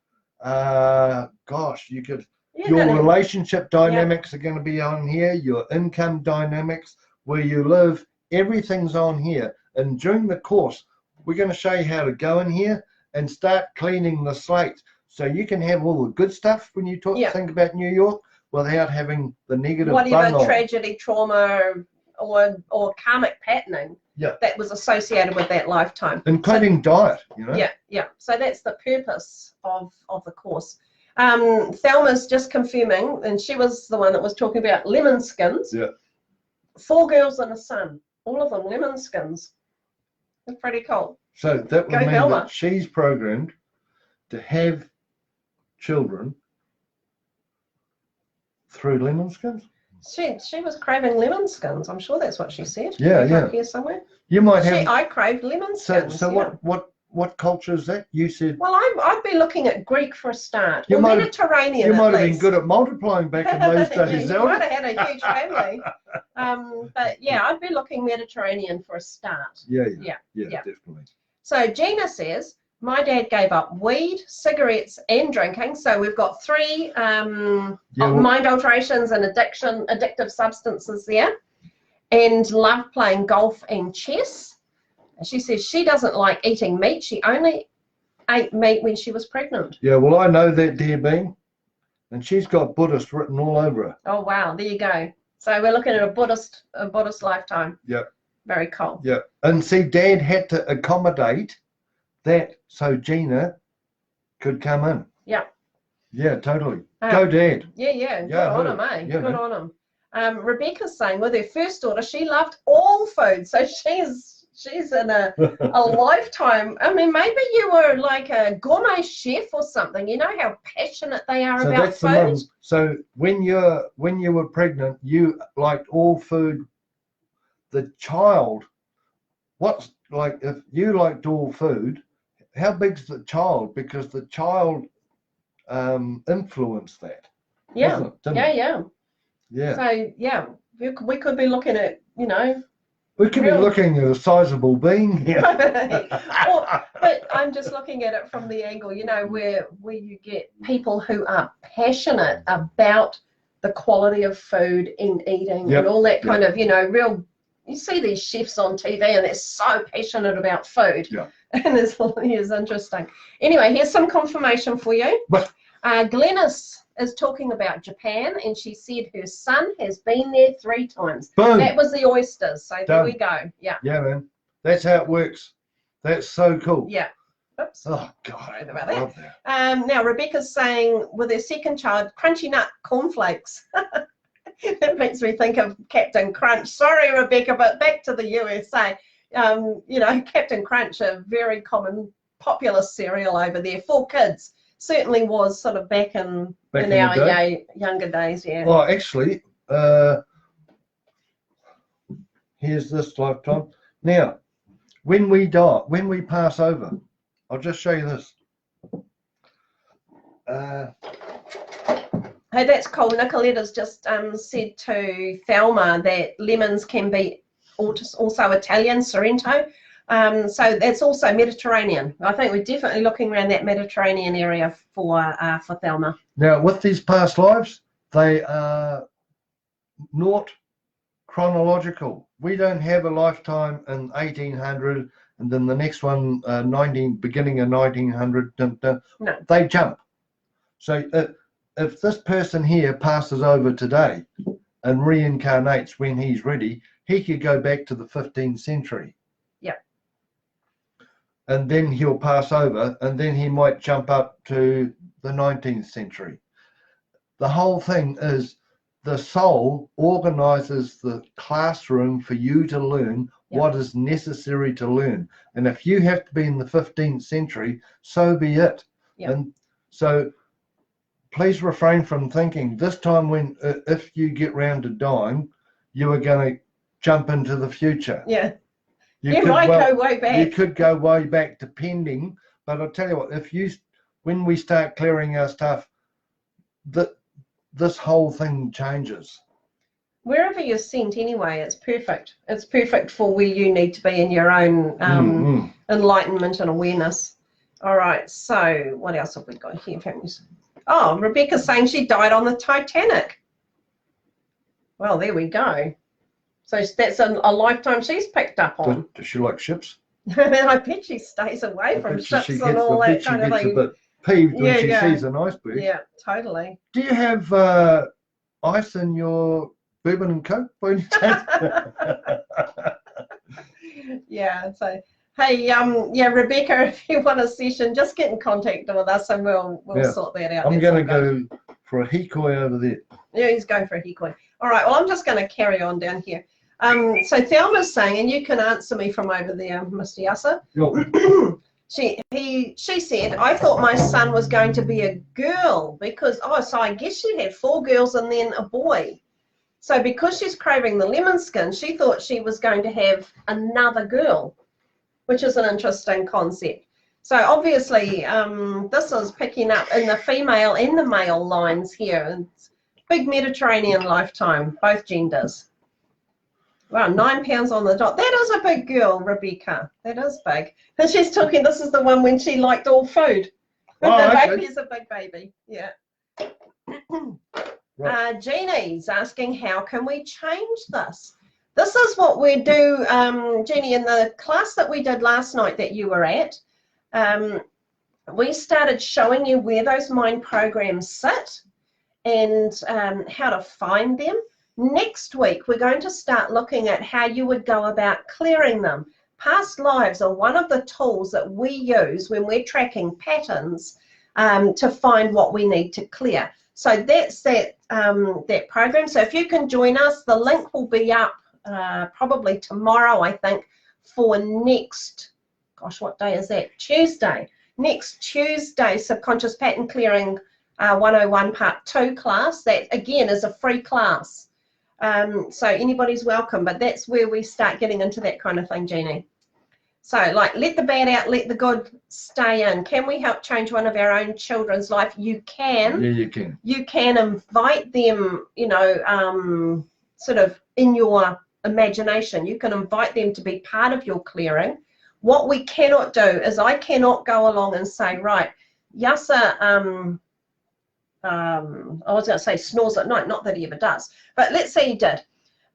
you could. Your relationship dynamics are going to be on here. Your income dynamics, where you live, everything's on here. And during the course, we're going to show you how to go in here and start cleaning the slate, so you can have all the good stuff when you think about New York, without having the negative. Whatever tragedy, trauma, or karmic patterning that was associated with that lifetime, including diet. You know. Yeah. So that's the purpose of the course. Thelma's just confirming, and she was the one that was talking about lemon skins. Yeah. 4 girls and a son, all of them lemon skins. It's pretty cool. So that would mean that she's programmed to have children through lemon skins. She was craving lemon skins. I'm sure that's what she said. Yeah. Here somewhere. You might have. I craved lemon skins. So what culture is that? You said. Well, I'd be looking at Greek for a start. Or Mediterranean. You might have been good at multiplying back in those days. You might have had a huge family. But yeah, I'd be looking Mediterranean for a start. Yeah, definitely. So Gina says, my dad gave up weed, cigarettes, and drinking. So we've got 3 mind alterations and addictive substances there, and loved playing golf and chess. And she says she doesn't like eating meat. She only ate meat when she was pregnant. Yeah, well, I know that, dear being, and she's got Buddhist written all over her. Oh wow, there you go. So we're looking at a Buddhist lifetime. Yep. Very cool. Yep. And see, Dad had to accommodate that so Gina could come in. Yeah. Yeah, totally. Go Dad. Yeah. Good on him, eh? Yeah, good on him. Rebecca's saying with her first daughter, she loved all food. So she's in a lifetime. I mean, maybe you were like a gourmet chef or something. You know how passionate they are about food. So when you were pregnant, you liked all food. The child, what's like if you liked all food, how big's the child? Because the child influenced that. Yeah. Yeah. So yeah, we could be looking at, you know. We could be looking at a sizable being here. But I'm just looking at it from the angle, you know, where you get people who are passionate about the quality of food and eating and all that kind of, you know, you see these chefs on TV and they're so passionate about food. Yeah. And it's interesting. Anyway, here's some confirmation for you. Glenys is talking about Japan, and she said her son has been there 3 times. Boom. That was the oysters. So there we go. Yeah. Yeah, man. That's how it works. That's so cool. Yeah. Oops. Oh God, sorry about that. Love that. Now Rebecca's saying with her second child, crunchy nut cornflakes. That makes me think of Captain Crunch. Sorry, Rebecca, but back to the USA. You know, Captain Crunch, a very common, popular cereal over there for kids. Certainly was sort of back in our younger days, yeah. Well, actually, here's this lifetime. Now, when we die, when we pass over, I'll just show you this. Hey, that's cool. Nicoletta's just said to Thelma that lemons can be also Italian, Sorrento. So that's also Mediterranean. I think we're definitely looking around that Mediterranean area for Thelma. Now, with these past lives, they are not chronological. We don't have a lifetime in 1800 and then the next one beginning of 1900. No. They jump. So if this person here passes over today and reincarnates when he's ready, he could go back to the 15th century. Yeah. And then he'll pass over, and then he might jump up to the 19th century. The whole thing is the soul organizes the classroom for you to learn what is necessary to learn. And if you have to be in the 15th century, so be it. And so please refrain from thinking this time when, if you get round to dying, you are going to jump into the future. Yeah. You might go way back. You could go way back depending, but I'll tell you what, when we start clearing our stuff, this whole thing changes. Wherever you're sent anyway, it's perfect. It's perfect for where you need to be in your own enlightenment and awareness. All right, so what else have we got here? Oh, Rebecca's saying she died on the Titanic. Well, there we go. So that's a lifetime she's picked up on. Does she like ships? I bet she stays away from ships and all that kind of thing. She gets a bit peeved when she sees an iceberg. Yeah, totally. Do you have ice in your bourbon and coke by any chance? Yeah, so hey, Rebecca, if you want a session, just get in contact with us and we'll sort that out. I'm going to go for a hikoi over there. Yeah, he's going for a hikoi. All right, well, I'm just going to carry on down here. So Thelma's saying, and you can answer me from over there, Mr. Yasa. She said, I thought my son was going to be a girl because, so I guess she had 4 girls and then a boy. So because she's craving the lemon skin, she thought she was going to have another girl, which is an interesting concept. So obviously, this is picking up in the female and the male lines here. It's big Mediterranean lifetime, both genders. Wow, 9 pounds on the dot. That is a big girl, Rebecca. That is big. And she's talking, this is the one when she liked all food. The baby's a big baby. Yeah. Right. Jeannie's asking, how can we change this? This is what we do, Jeannie, in the class that we did last night that you were at. We started showing you where those mind programs sit and how to find them. Next week, we're going to start looking at how you would go about clearing them. Past lives are one of the tools that we use when we're tracking patterns to find what we need to clear. So that's that program. So if you can join us, the link will be up probably tomorrow, I think, for next, gosh, what day is that? Tuesday. Next Tuesday, Subconscious Pattern Clearing 101 Part 2 class. That, again, is a free class. So anybody's welcome, but that's where we start getting into that kind of thing, Jeannie. So, like, let the bad out, let the good stay in. Can we help change one of our own children's life? You can. Yeah, you can. You can invite them, you know, sort of in your imagination. You can invite them to be part of your clearing. What we cannot do is I cannot go along and say, right, Yasa, I was going to say snores at night, not that he ever does, but let's say he did.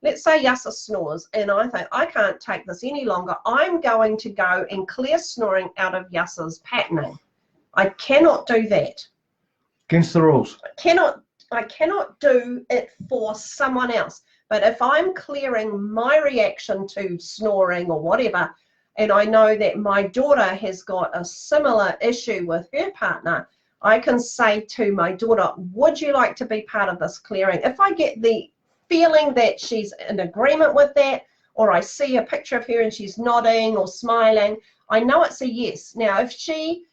Let's say Yasa snores and I think I can't take this any longer. I'm going to go and clear snoring out of Yasa's patterning. I cannot do that. Against the rules. I cannot do it for someone else. But if I'm clearing my reaction to snoring or whatever, and I know that my daughter has got a similar issue with her partner, I can say to my daughter, would you like to be part of this clearing? If I get the feeling that she's in agreement with that, or I see a picture of her and she's nodding or smiling, I know it's a yes. Now, if she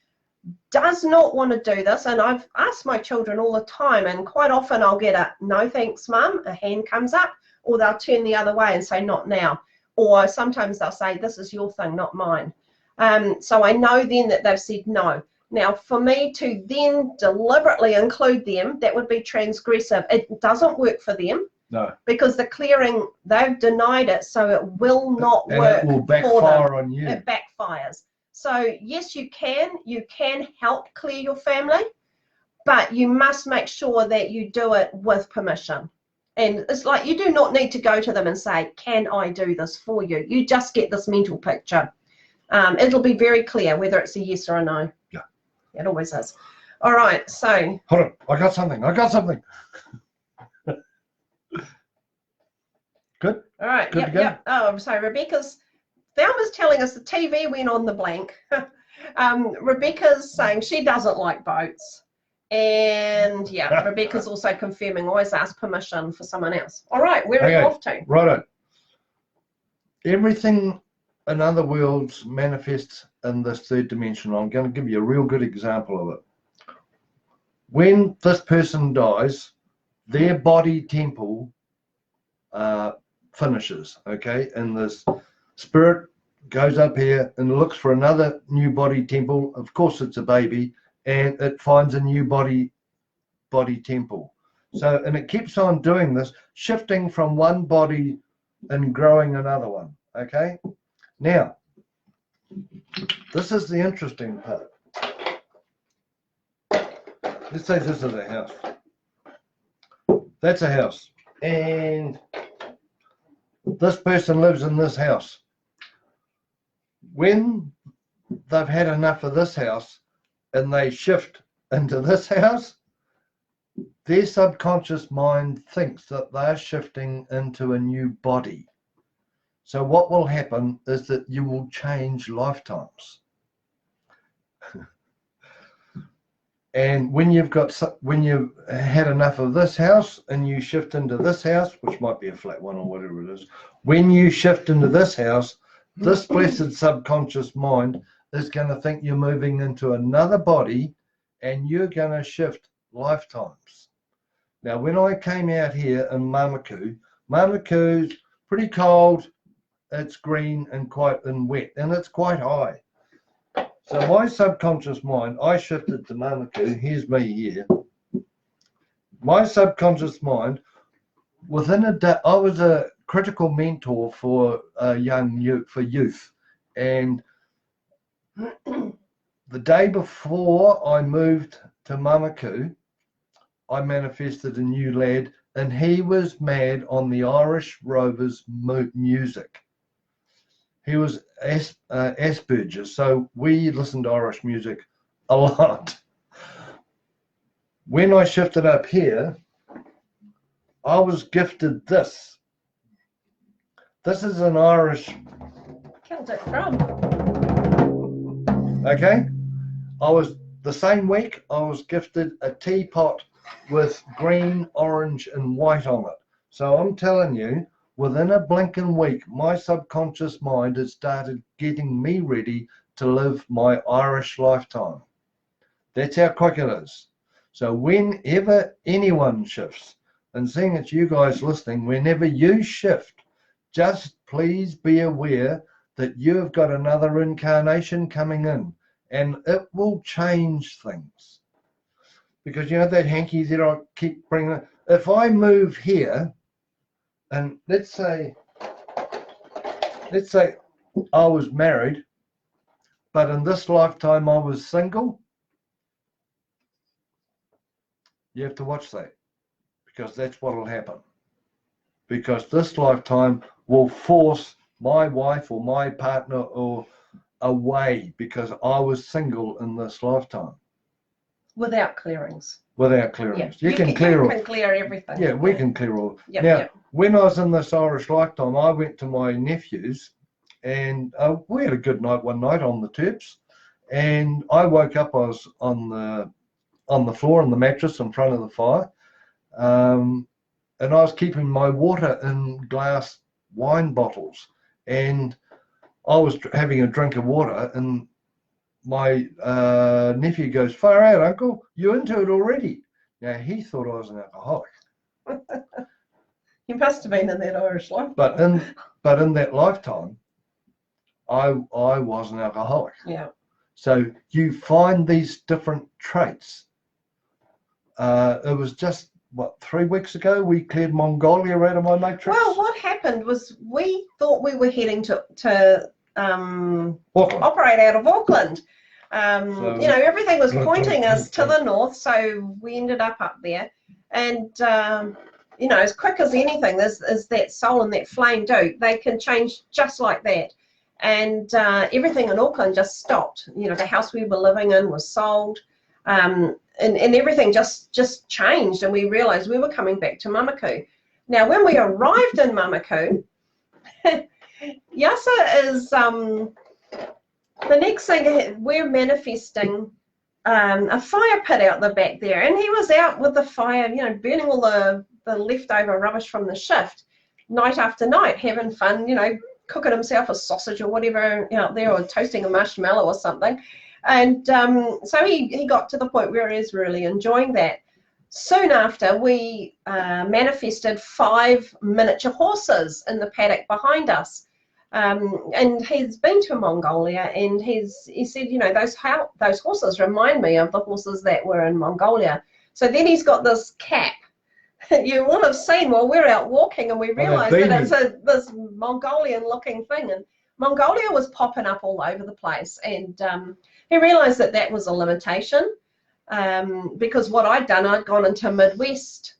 does not want to do this, and I've asked my children all the time, and quite often I'll get a no thanks, mum, a hand comes up, or they'll turn the other way and say not now. Or sometimes they'll say, this is your thing, not mine. So I know then that they've said no. Now, for me to then deliberately include them, that would be transgressive. It doesn't work for them. No. Because the clearing, they've denied it, so it will not work. It will backfire on you. It backfires. So, yes, you can help clear your family, but you must make sure that you do it with permission. And it's like you do not need to go to them and say, can I do this for you? You just get this mental picture. It'll be very clear whether it's a yes or a no. Yeah. It always is. All right, so. Hold on, I got something. Good? All right, Good to go? yep. Oh, so Thelma's telling us the TV went on the blank. Rebecca's saying she doesn't like boats. And yeah, Rebecca's also confirming, always ask permission for someone else. All right, where are you off to? Righto. Everything in other worlds manifests in this third dimension. I'm going to give you a real good example of it. When this person dies, their body temple finishes, okay? And this spirit goes up here and looks for another new body temple. Of course, it's a baby. And it finds a new body temple. So, and it keeps on doing this, shifting from one body and growing another one. Okay. Now, this is the interesting part. Let's say this is a house. That's a house. And this person lives in this house. When they've had enough of this house, and they shift into this house, their subconscious mind thinks that they're shifting into a new body. So what will happen is that you will change lifetimes. And when you've had enough of this house and you shift into this house, which might be a flat one or whatever it is, when you shift into this house, this blessed subconscious mind is going to think you're moving into another body and you're going to shift lifetimes. Now, when I came out here in Mamaku's pretty cold, it's green and wet, and it's quite high. So my subconscious mind, I shifted to Mamaku, here's me here. My subconscious mind, within a day, I was a critical mentor for youth, and the day before I moved to Mamaku, I manifested a new lad, and he was mad on the Irish Rovers music. He was Asperger's, so we listened to Irish music a lot. When I shifted up here, I was gifted this. This is an Irish Celtic drum. Okay, the same week I was gifted a teapot with green, orange and white on it. So I'm telling you, within a blinking week, my subconscious mind has started getting me ready to live my Irish lifetime. That's how quick it is. So whenever anyone shifts, and seeing it's you guys listening, whenever you shift, just please be aware that you've got another incarnation coming in, and it will change things. Because you know that hanky that I keep bringing, if I move here, and let's say I was married, but in this lifetime I was single, you have to watch that, because that's what will happen. Because this lifetime will force my wife or my partner or away because I was single in this lifetime. Without clearings. Without clearings. Yeah. You can clear everything. Yeah, we can clear all. Yep, now, yep. When I was in this Irish lifetime, I went to my nephew's, and we had a good night one night on the terps, and I woke up, I was on the floor on the mattress in front of the fire, and I was keeping my water in glass wine bottles, and I was having a drink of water, and my nephew goes, "Far out, Uncle, you into it already?" Now, he thought I was an alcoholic. You must have been in that Irish life. But in that lifetime, I was an alcoholic. Yeah. So you find these different traits. It was just, 3 weeks ago, we cleared Mongolia out of my matrix. Well, what happened was we thought we were heading to operate out of Auckland. Everything was pointing us to the north, so we ended up there. And you know, as quick as anything, is that soul and that flame do. They can change just like that. And everything in Auckland just stopped. You know, the house we were living in was sold, and everything just changed. And we realised we were coming back to Mamaku. Now, when we arrived in Mamaku, Yasa is the next thing we're manifesting. A fire pit out the back there, and he was out with the fire, you know, burning all the leftover rubbish from the shift, night after night, having fun, you know, cooking himself a sausage or whatever out there, or toasting a marshmallow or something. And so he got to the point where he was really enjoying that. Soon after, we manifested 5 miniature horses in the paddock behind us. And he's been to Mongolia, and he said, you know, those horses remind me of the horses that were in Mongolia. So then he's got this cap. You will have seen while we're out walking, and we realised that it's this Mongolian-looking thing, and Mongolia was popping up all over the place. And he realised that that was a limitation, because what I'd done, I'd gone into Midwest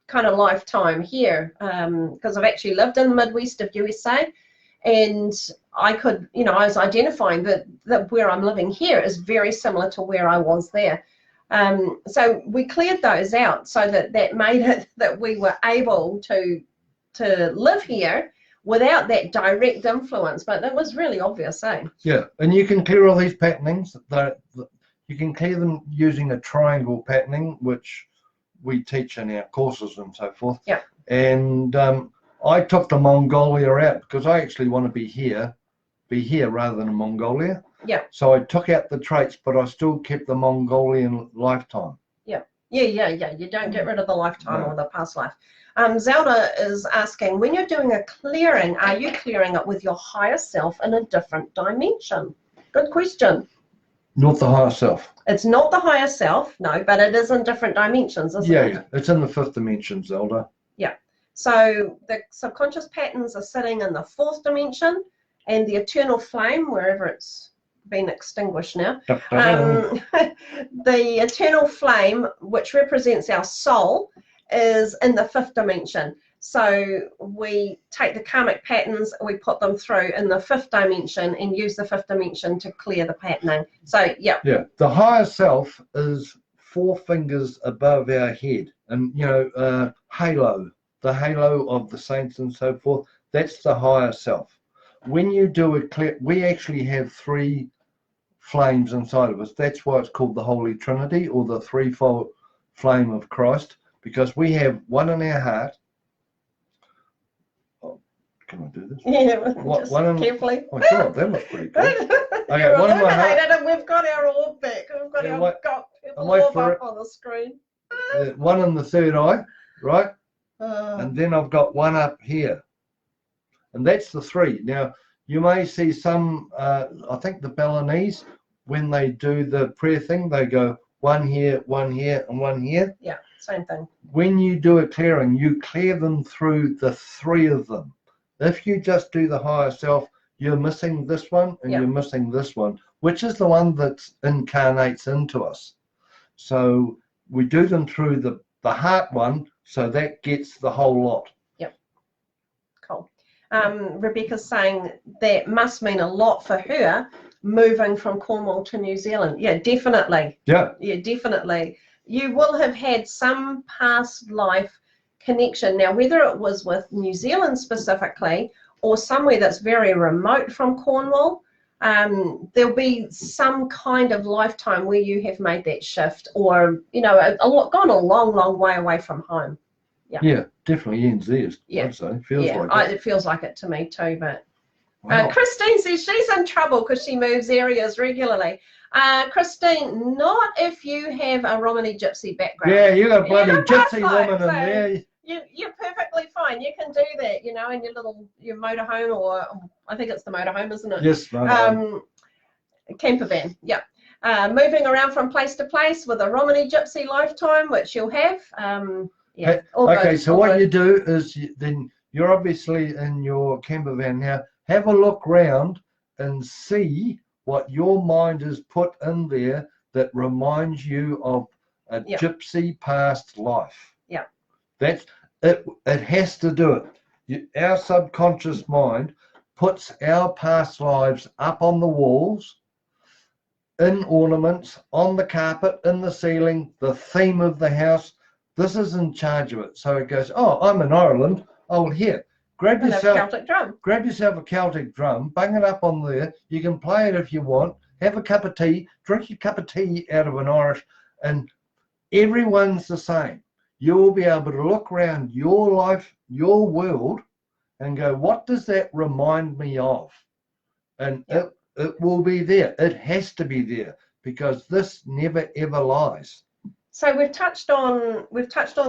kind of lifetime here, because I've actually lived in the Midwest of USA. And I could, you know, I was identifying that where I'm living here is very similar to where I was there. So we cleared those out, so that made it that we were able to live here without that direct influence. But that was really obvious, eh? Yeah, and you can clear all these patternings. You can clear them using a triangle patterning, which we teach in our courses and so forth. Yeah. And I took the Mongolia out because I actually want to be here rather than in Mongolia. Yeah. So I took out the traits, but I still kept the Mongolian lifetime. Yeah. You don't get rid of the lifetime or the past life. Zelda is asking, when you're doing a clearing, are you clearing it with your higher self in a different dimension? Good question. Not the higher self. It's not the higher self, no, but it is in different dimensions, isn't it? Yeah, it's in the 5th dimension, Zelda. Yeah. So the subconscious patterns are sitting in the 4th dimension, and the eternal flame, wherever it's been extinguished now, the eternal flame, which represents our soul, is in the 5th dimension. So we take the karmic patterns, we put them through in the 5th dimension, and use the 5th dimension to clear the patterning. So yeah. Yeah, the higher self is 4 fingers above our head, and you know, halo. The halo of the saints and so forth, that's the higher self. When you do a clear, we actually have 3 flames inside of us. That's why it's called the Holy Trinity, or the threefold flame of Christ, because we have one in our heart. Oh, can I do this? Yeah, just carefully. Oh God, that was pretty good. Okay, one in my heart. And we've got our orb back. We've got our orb up on the screen. One in the third eye, right? And then I've got one up here, and that's the 3. Now you may see some, I think the Balinese, when they do the prayer thing, they go 1 here, 1 here, and 1 here. Yeah, same thing. When you do a clearing, you clear them through the 3 of them. If you just do the higher self, you're missing this one, and you're missing this one, which is the one that incarnates into us. So we do them through the heart one, so that gets the whole lot. Yep. Cool. Rebecca's saying that must mean a lot for her moving from Cornwall to New Zealand. Yeah, definitely. Yeah. Yeah, definitely. You will have had some past life connection. Now, whether it was with New Zealand specifically or somewhere that's very remote from Cornwall, there'll be some kind of lifetime where you have made that shift, or you know, gone a long way away from home. Yeah, definitely NZ. Yeah, I'd say. Feels like it. It feels like it to me too. But Christine says she's in trouble because she moves areas regularly. Christine, not if you have a Romani Gypsy background. Yeah, you got a bloody Gypsy woman in there. You're perfectly fine. You can do that, you know, in your motorhome, or I think it's the motorhome, isn't it? Yes, camper van. Yeah. Moving around from place to place with a Romani Gypsy lifetime, which you'll have. Yeah. Okay, so what you do is then you're obviously in your camper van now. Have a look round and see what your mind has put in there that reminds you of a gypsy past life. Yeah. That's It has to do it. Our subconscious mind puts our past lives up on the walls, in ornaments, on the carpet, in the ceiling, the theme of the house. This is in charge of it. So it goes, oh, I'm in Ireland. Oh, here, grab yourself a Celtic drum, bung it up on there. You can play it if you want. Have a cup of tea, drink your cup of tea out of an Irish, and everyone's the same. You'll be able to look around your life, your world, and go, what does that remind me of? And it will be there. It has to be there, because this never ever lies. So we've touched on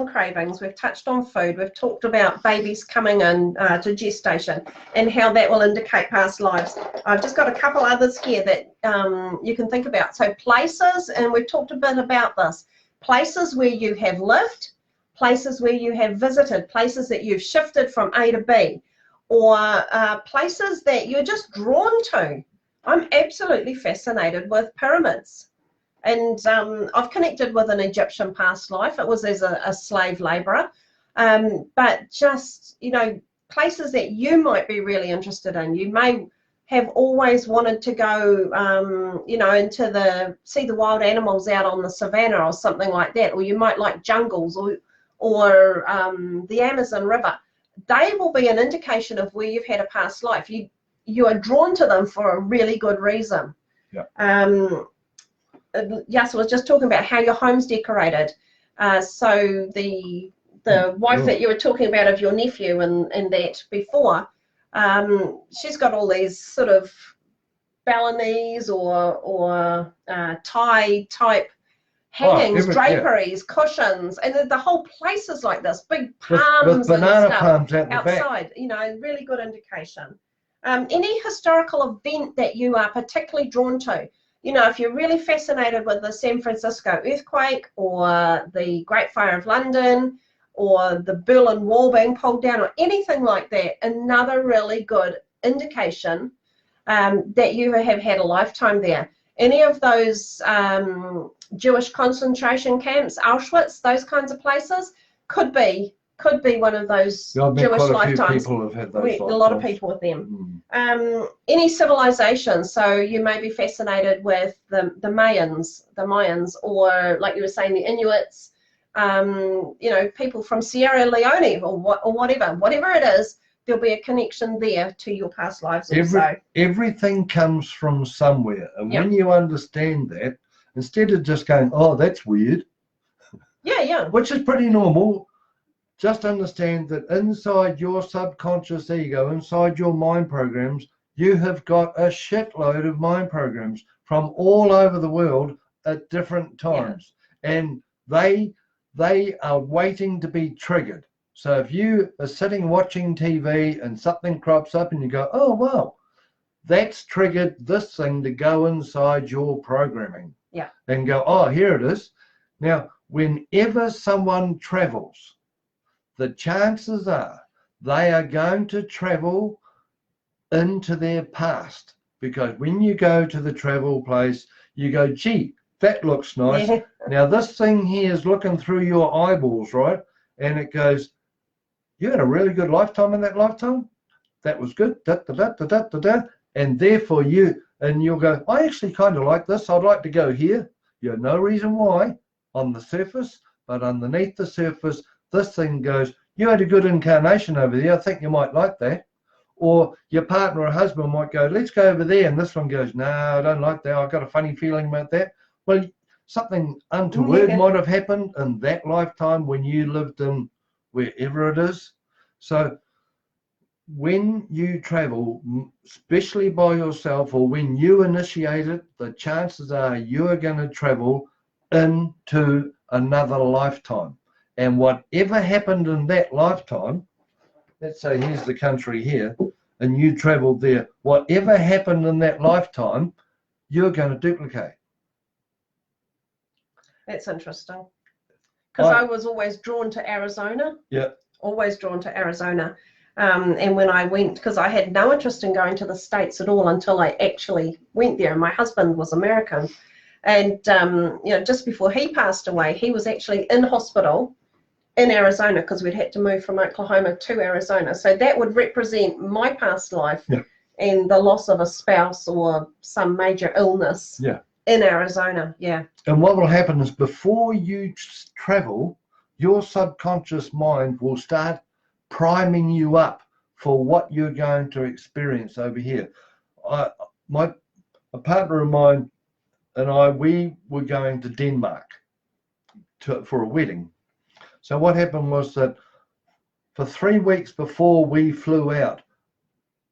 cravings, we've touched on food, we've talked about babies coming in to gestation and how that will indicate past lives. I've just got a couple others here that you can think about. So places, and we've talked a bit about this, places where you have lived, places where you have visited, places that you've shifted from A to B, or places that you're just drawn to. I'm absolutely fascinated with pyramids. And I've connected with an Egyptian past life. It was as a slave labourer. But just, you know, places that you might be really interested in. You may have always wanted to go, you know, see the wild animals out on the savannah or something like that. Or you might like jungles or the Amazon River. They will be an indication of where you've had a past life. You are drawn to them for a really good reason. Yeah. Yasa was just talking about how your home's decorated. So the wife that you were talking about of your nephew and that before, she's got all these sort of Balinese or Thai type hangings, draperies, cushions, and the whole place is like this, big palms with banana and stuff palms out the outside. back. You know, really good indication. Any historical event that you are particularly drawn to. You know, if you're really fascinated with the San Francisco earthquake or the Great Fire of London or the Berlin Wall being pulled down or anything like that, another really good indication that you have had a lifetime there. Any of those Jewish concentration camps, Auschwitz, those kinds of places, could be one of those Jewish lifetimes. People have had those a lot of people with them. Any civilization, so you may be fascinated with the Mayans, or like you were saying, the Inuits, you know, people from Sierra Leone or whatever it is, there'll be a connection there to your past lives also. Everything comes from somewhere, and when you understand that, instead of just going, oh, that's weird, which is pretty normal, just understand that inside your subconscious ego, inside your mind programs, you have got a shitload of mind programs from all over the world at different times. And they are waiting to be triggered. So if you are sitting watching TV and something crops up and you go, oh, wow, that's triggered this thing to go inside your programming. And go, oh, here it is. Now, whenever someone travels, the chances are they are going to travel into their past, because when you go to the travel place, you go, gee, that looks nice. Now this thing here is looking through your eyeballs, right? And it goes, you had a really good lifetime in that lifetime. That was good. And therefore you'll go, I actually kind of like this. I'd like to go here. You have no reason why on the surface, but underneath the surface, this thing goes, you had a good incarnation over there. I think you might like that. Or your partner or husband might go, let's go over there. And this one goes, no, I don't like that. I've got a funny feeling about that. Well, something untoward might have happened in that lifetime when you lived in wherever it is. So when you travel, especially by yourself, or when you initiate it, the chances are you are going to travel into another lifetime. And whatever happened in that lifetime, let's say here's the country here, and you traveled there, whatever happened in that lifetime, you're going to duplicate. That's interesting. Because I was always drawn to Arizona. Always drawn to Arizona. And when I went, because I had no interest in going to the States at all until I actually went there. And my husband was American. And, you know, just before he passed away, he was actually in hospital in Arizona, because we'd had to move from Oklahoma to Arizona. So that would represent my past life and the loss of a spouse or some major illness in Arizona. Yeah. And what will happen is before you travel, your subconscious mind will start priming you up for what you're going to experience over here. A partner of mine and I, we were going to Denmark for a wedding. So what happened was that for 3 weeks before we flew out,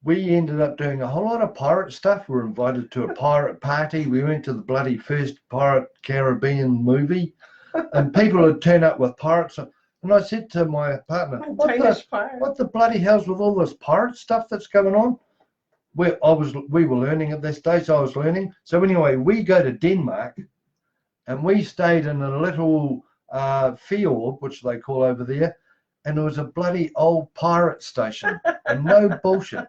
we ended up doing a whole lot of pirate stuff. We were invited to a pirate party. We went to the bloody first Pirate Caribbean movie, and people would turn up with pirates. And I said to my partner, what the bloody hell's with all this pirate stuff that's going on? We were learning at this stage. I was learning. So anyway, we go to Denmark, and we stayed in a little fjord, which they call over there, and it was a bloody old pirate station, and no bullshit.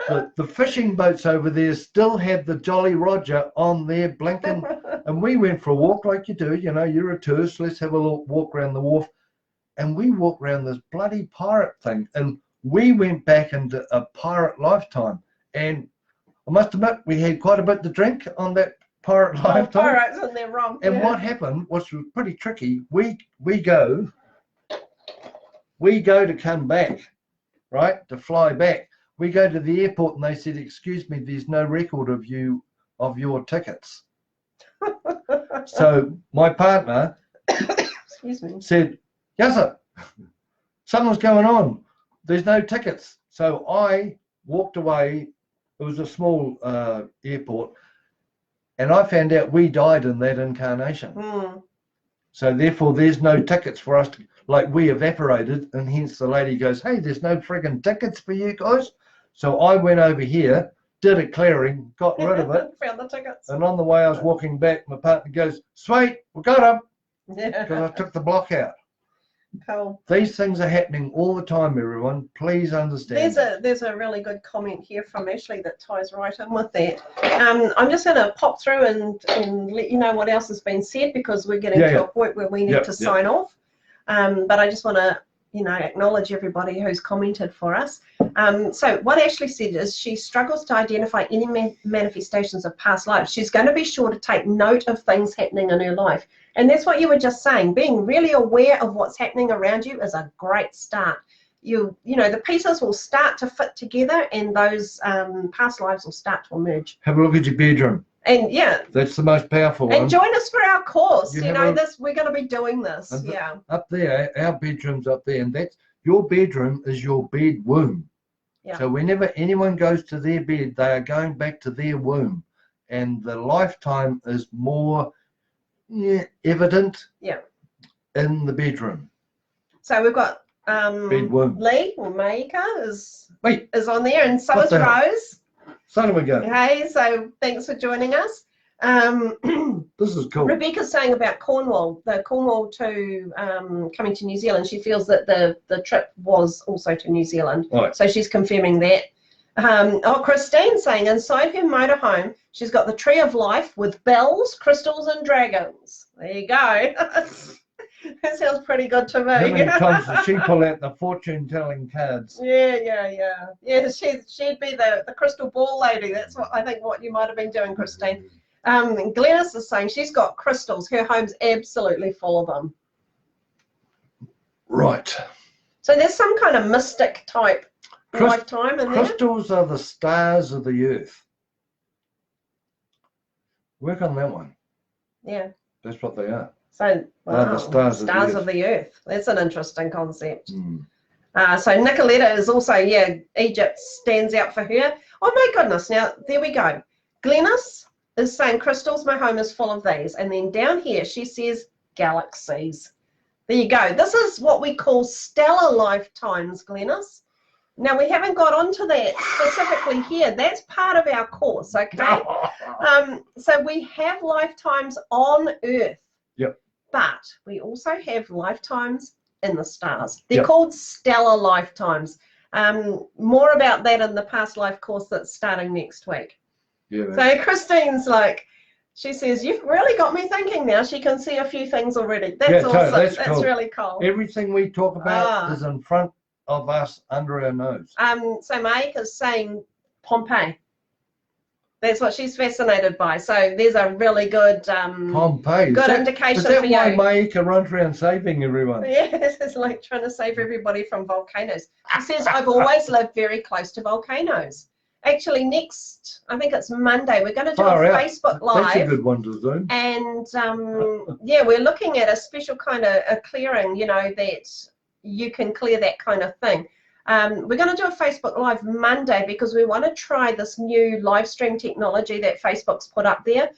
The fishing boats over there still had the Jolly Roger on there blinking, and we went for a walk like you do. You know, you're a tourist. Let's have a little walk around the wharf, and we walked around this bloody pirate thing, and we went back into a pirate lifetime. And I must admit, we had quite a bit to drink on that pirate lifetime. Pirates and they're wrong. And what happened, which was pretty tricky, we go to come back, right, to fly back. We go to the airport and they said, excuse me, there's no record of your tickets. So my partner said, Yasa, something's going on. There's no tickets. So I walked away. It was a small airport. And I found out we died in that incarnation. So therefore, there's no tickets for us to, like, we evaporated, and hence the lady goes, hey, there's no friggin' tickets for you guys. So I went over here, did a clearing, got rid of it. Found the tickets. And on the way I was walking back, my partner goes, sweet, we got them. Because I took the block out. Cool. These things are happening all the time, everyone. Please understand. There's a really good comment here from Ashley that ties right in with that. I'm just going to pop through and let you know what else has been said, because we're getting to a point where we need to sign off. But I just want to, acknowledge everybody who's commented for us. So what Ashley said is she struggles to identify any manifestations of past lives. She's going to be sure to take note of things happening in her life. And that's what you were just saying. Being really aware of what's happening around you is a great start. The pieces will start to fit together, and those past lives will start to emerge. Have a look at your bedroom. And that's the most powerful one. And join us for our course. We're going to be doing this. Up there, our bedroom's up there, and that's your bedroom is your bed womb. Yeah. So whenever anyone goes to their bed, they are going back to their womb, and the lifetime is more evident in the bedroom. So we've got bedroom. Lee or Maika is on there, and so is Rose. Son we go. Hey, so thanks for joining us. This is cool. Rebecca's saying about Cornwall, the Cornwall to coming to New Zealand. She feels that the trip was also to New Zealand. Right. So she's confirming that. Christine's saying inside her motorhome, she's got the tree of life with bells, crystals, and dragons. There you go. That sounds pretty good to me. How many times does she pull out the fortune-telling cards? Yeah. She'd be the crystal ball lady. That's what you might have been doing, Christine. Glennis is saying she's got crystals. Her home's absolutely full of them. Right. So there's some kind of mystic type lifetime in there. Crystals are the stars of the earth. Work on that one. Yeah. That's what they are. So, the stars of the earth. That's an interesting concept. So Nicoletta is also, Egypt stands out for her. Oh my goodness, now there we go. Glennis is saying crystals, my home is full of these. And then down here she says galaxies. There you go. This is what we call stellar lifetimes, Glennis. Now, we haven't got onto that specifically here. That's part of our course, okay? So we have lifetimes on Earth. Yep. But we also have lifetimes in the stars. They're called stellar lifetimes. More about that in the past life course that's starting next week. Yeah. So Christine's like, She says, you've really got me thinking now. She can see a few things already. That's Yeah, awesome. that's That's cool. really cool. Everything we talk about is in front of us, under our nose. So Mike is saying Pompeii. That's what she's fascinated by. So there's a really good Pompeii. good indication is that for why you. Maika runs around saving everyone? Yeah, it's like trying to save everybody from volcanoes. She says, I've always lived very close to volcanoes. Actually, next, I think it's Monday, we're going to do a Facebook Live. That's a good one to do. And yeah, we're looking at a special kind of a clearing, you know, that you can clear that kind of thing. We're going to do a Facebook Live Monday because we want to try this new live stream technology that Facebook's put up there.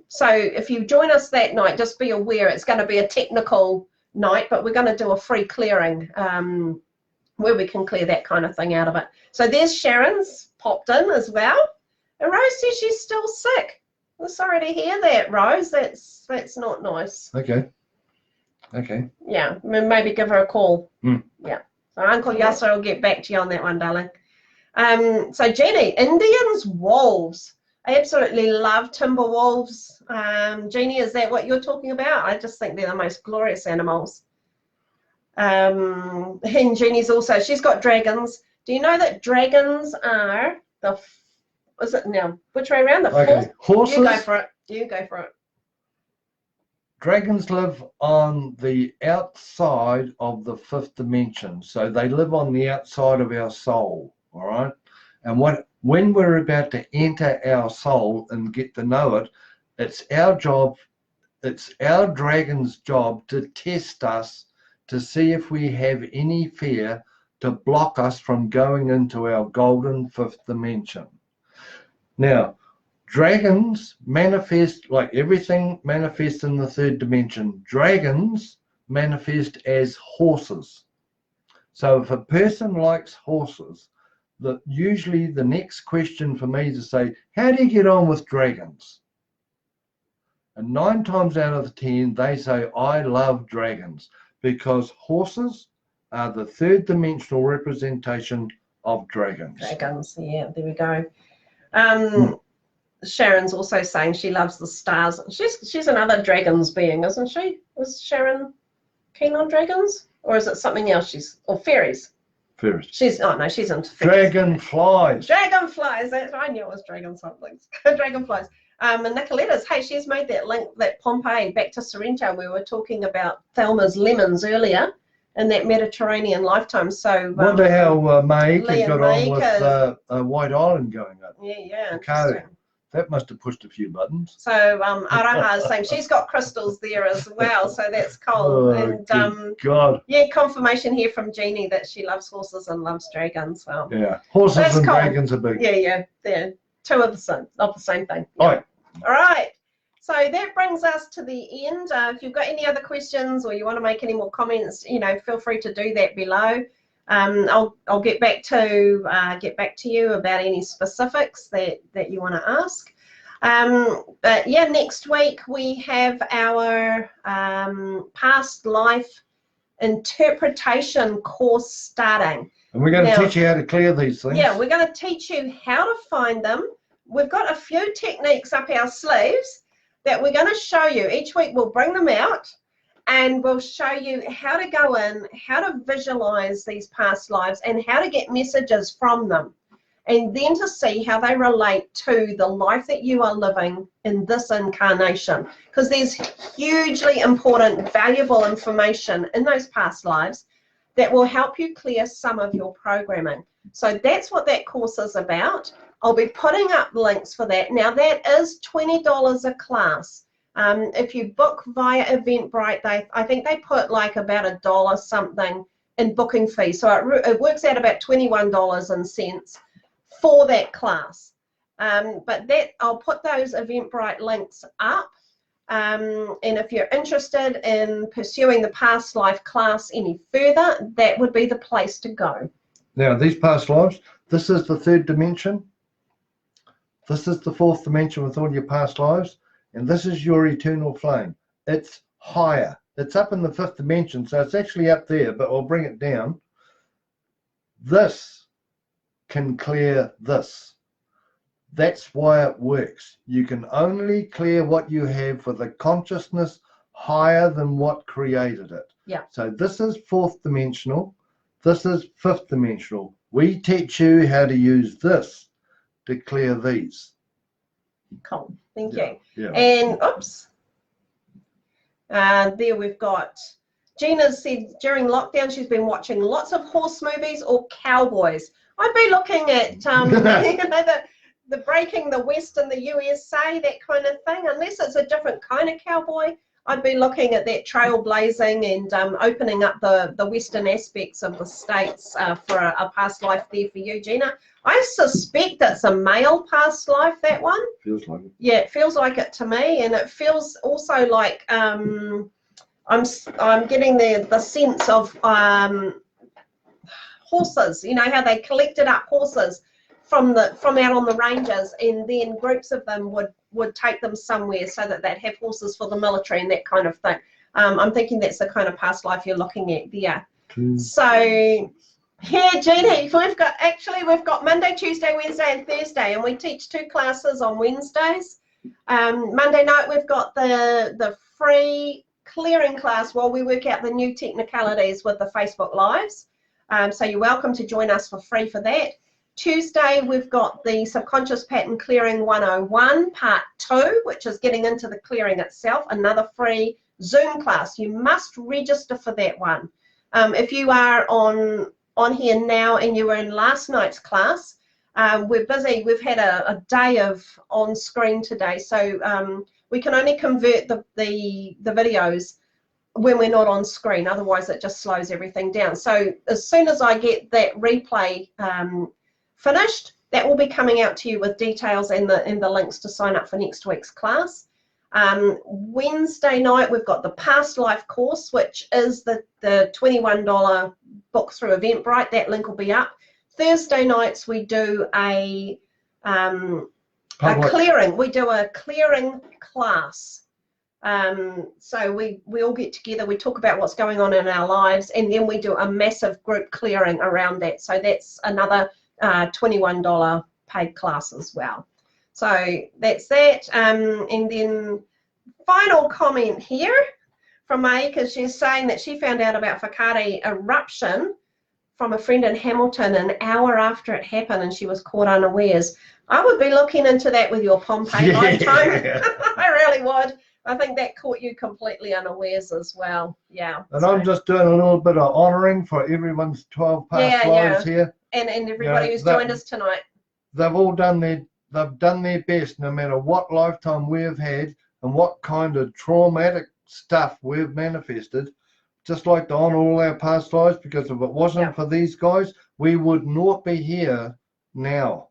So if you join us that night, just be aware it's going to be a technical night, but we're going to do a free clearing where we can clear that kind of thing out of it. So there's Sharon's popped in as well. And Rose says she's still sick. I'm sorry to hear that, Rose. That's not nice. Okay. Okay. Yeah, maybe give her a call. Mm. Yeah. So Uncle Yasa will get back to you on that one, darling. So Jeannie, Indians, wolves. I absolutely love timber wolves. Jeannie, is that what you're talking about? I just think they're the most glorious animals. And Jeannie's also, she's got dragons. Do you know that dragons are the, is it now, which way around? The horses. You go for it. You go for it. Dragons live on the outside of the fifth dimension. So they live on the outside of our soul, all right? And when we're about to enter our soul and get to know it, it's our job, it's our dragon's job to test us to see if we have any fear to block us from going into our golden fifth dimension. Now, dragons manifest, like everything manifests in the third dimension. Dragons manifest as horses. So if a person likes horses, usually the next question for me to say, how do you get on with dragons? And 9 times out of 10, they say, I love dragons, because horses are the third dimensional representation of dragons. Dragons, yeah, there we go. Sharon's also saying she loves the stars. She's another dragons being, isn't she? Was Sharon keen on dragons? Or is it something else? Or fairies? Fairies. She's into fairies. Dragonflies. Dragonflies. I knew it was dragon something. Dragonflies. And Nicoletta's, hey, she's made that link, that Pompeii back to Sorrento. We were talking about Thelma's lemons earlier in that Mediterranean lifetime. So wonder how Maika got on with White Island going up. Yeah. Okay. That must have pushed a few buttons. So Araha is saying she's got crystals there as well, so that's cool. Oh, and God. Yeah, confirmation here from Jeannie that she loves horses and loves dragons. Well, yeah, horses and dragons are big. Yeah, they're two of the same thing. Yeah. All right. All right. So that brings us to the end. If you've got any other questions or you want to make any more comments, feel free to do that below. I'll get back to you about any specifics that you want to ask. But yeah, next week we have our past life interpretation course starting. And we're going to teach you how to clear these things. Yeah, we're going to teach you how to find them. We've got a few techniques up our sleeves that we're going to show you. Each week we'll bring them out and we'll show you how to go in, how to visualize these past lives, and how to get messages from them. And then to see how they relate to the life that you are living in this incarnation. Because there's hugely important, valuable information in those past lives that will help you clear some of your programming. So that's what that course is about. I'll be putting up links for that. Now that is $20 a class. If you book via Eventbrite, I think they put like about $1 something in booking fee. So it works out about $21 for that class. But I'll put those Eventbrite links up. And if you're interested in pursuing the past life class any further, that would be the place to go. Now, these past lives, this is the third dimension. This is the fourth dimension with all your past lives. And this is your eternal flame. It's higher. It's up in the fifth dimension, so it's actually up there, but I'll bring it down. This can clear this. That's why it works. You can only clear what you have with a consciousness higher than what created it. Yeah. So this is fourth dimensional. This is fifth dimensional. We teach you how to use this to clear these. Cool. Thank you. Yeah. And oops. There we've got Gina said during lockdown she's been watching lots of horse movies or cowboys. I'd be looking at you know, the breaking the West in the USA, that kind of thing. Unless it's a different kind of cowboy, I'd be looking at that trailblazing and opening up the Western aspects of the States for a past life there for you, Gina. I suspect it's a male past life, that one. Feels like it. Yeah, it feels like it to me, and it feels also like I'm getting the sense of horses. You know how they collected up horses from out on the ranges, and then groups of them would take them somewhere so that they'd have horses for the military and that kind of thing. I'm thinking that's the kind of past life you're looking at there. So here, Jeannie, we've got Monday, Tuesday, Wednesday, and Thursday, and we teach 2 classes on Wednesdays. Monday night we've got the free clearing class while we work out the new technicalities with the Facebook Lives. So you're welcome to join us for free for that. Tuesday, we've got the Subconscious Pattern Clearing 101, Part 2, which is getting into the clearing itself, another free Zoom class. You must register for that one. If you are on here now and you were in last night's class, we're busy. We've had a day of on-screen today, so we can only convert the videos when we're not on screen. Otherwise, it just slows everything down. So as soon as I get that replay finished, that will be coming out to you with details and the links to sign up for next week's class. Wednesday night we've got the past life course, which is the $21 book through Eventbrite. That link will be up. Thursday nights we do a clearing. We do a clearing class. So we all get together, we talk about what's going on in our lives, and then we do a massive group clearing around that. So that's another $21 paid class as well. So that's that. And then final comment here from Maika, she's saying that she found out about Whakaari eruption from a friend in Hamilton an hour after it happened, and she was caught unawares. I would be looking into that with your Pompeii lifetime. I really would. I think that caught you completely unawares as well. Yeah. And so I'm just doing a little bit of honouring for everyone's 12 past lives here. And everybody who's joined us tonight. They've all done their best, no matter what lifetime we've had and what kind of traumatic stuff we've manifested. Just like to honour all our past lives, because if it wasn't for these guys, we would not be here now.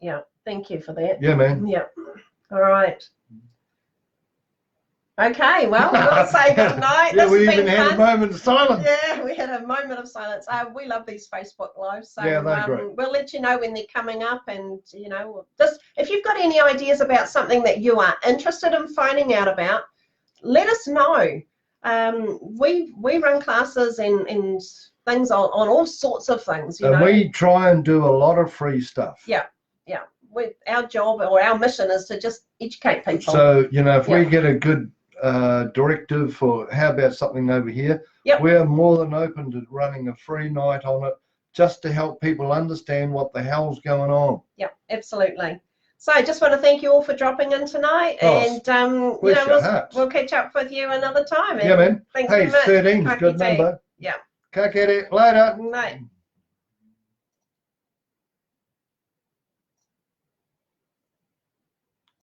Yeah, thank you for that. Yeah, man. Yeah. All right. Okay, well, we'll say good night. Yeah, we even had a moment of silence. Yeah, we had a moment of silence. We love these Facebook Lives, so yeah, they're great. We'll let you know when they're coming up, and you know, just if you've got any ideas about something that you are interested in finding out about, let us know. We run classes and things on all sorts of things. You know? We try and do a lot of free stuff. Yeah, yeah. Our job or our mission is to just educate people. So you know, if we get a good directive for how about something over here, we're more than open to running a free night on it, just to help people understand what the hell's going on. Yeah, absolutely. So I just want to thank you all for dropping in tonight, and you know, we'll catch up with you another time. Yeah, man. Thanks hey, very much. 13's good number. Yeah. Ka kere, later. Night.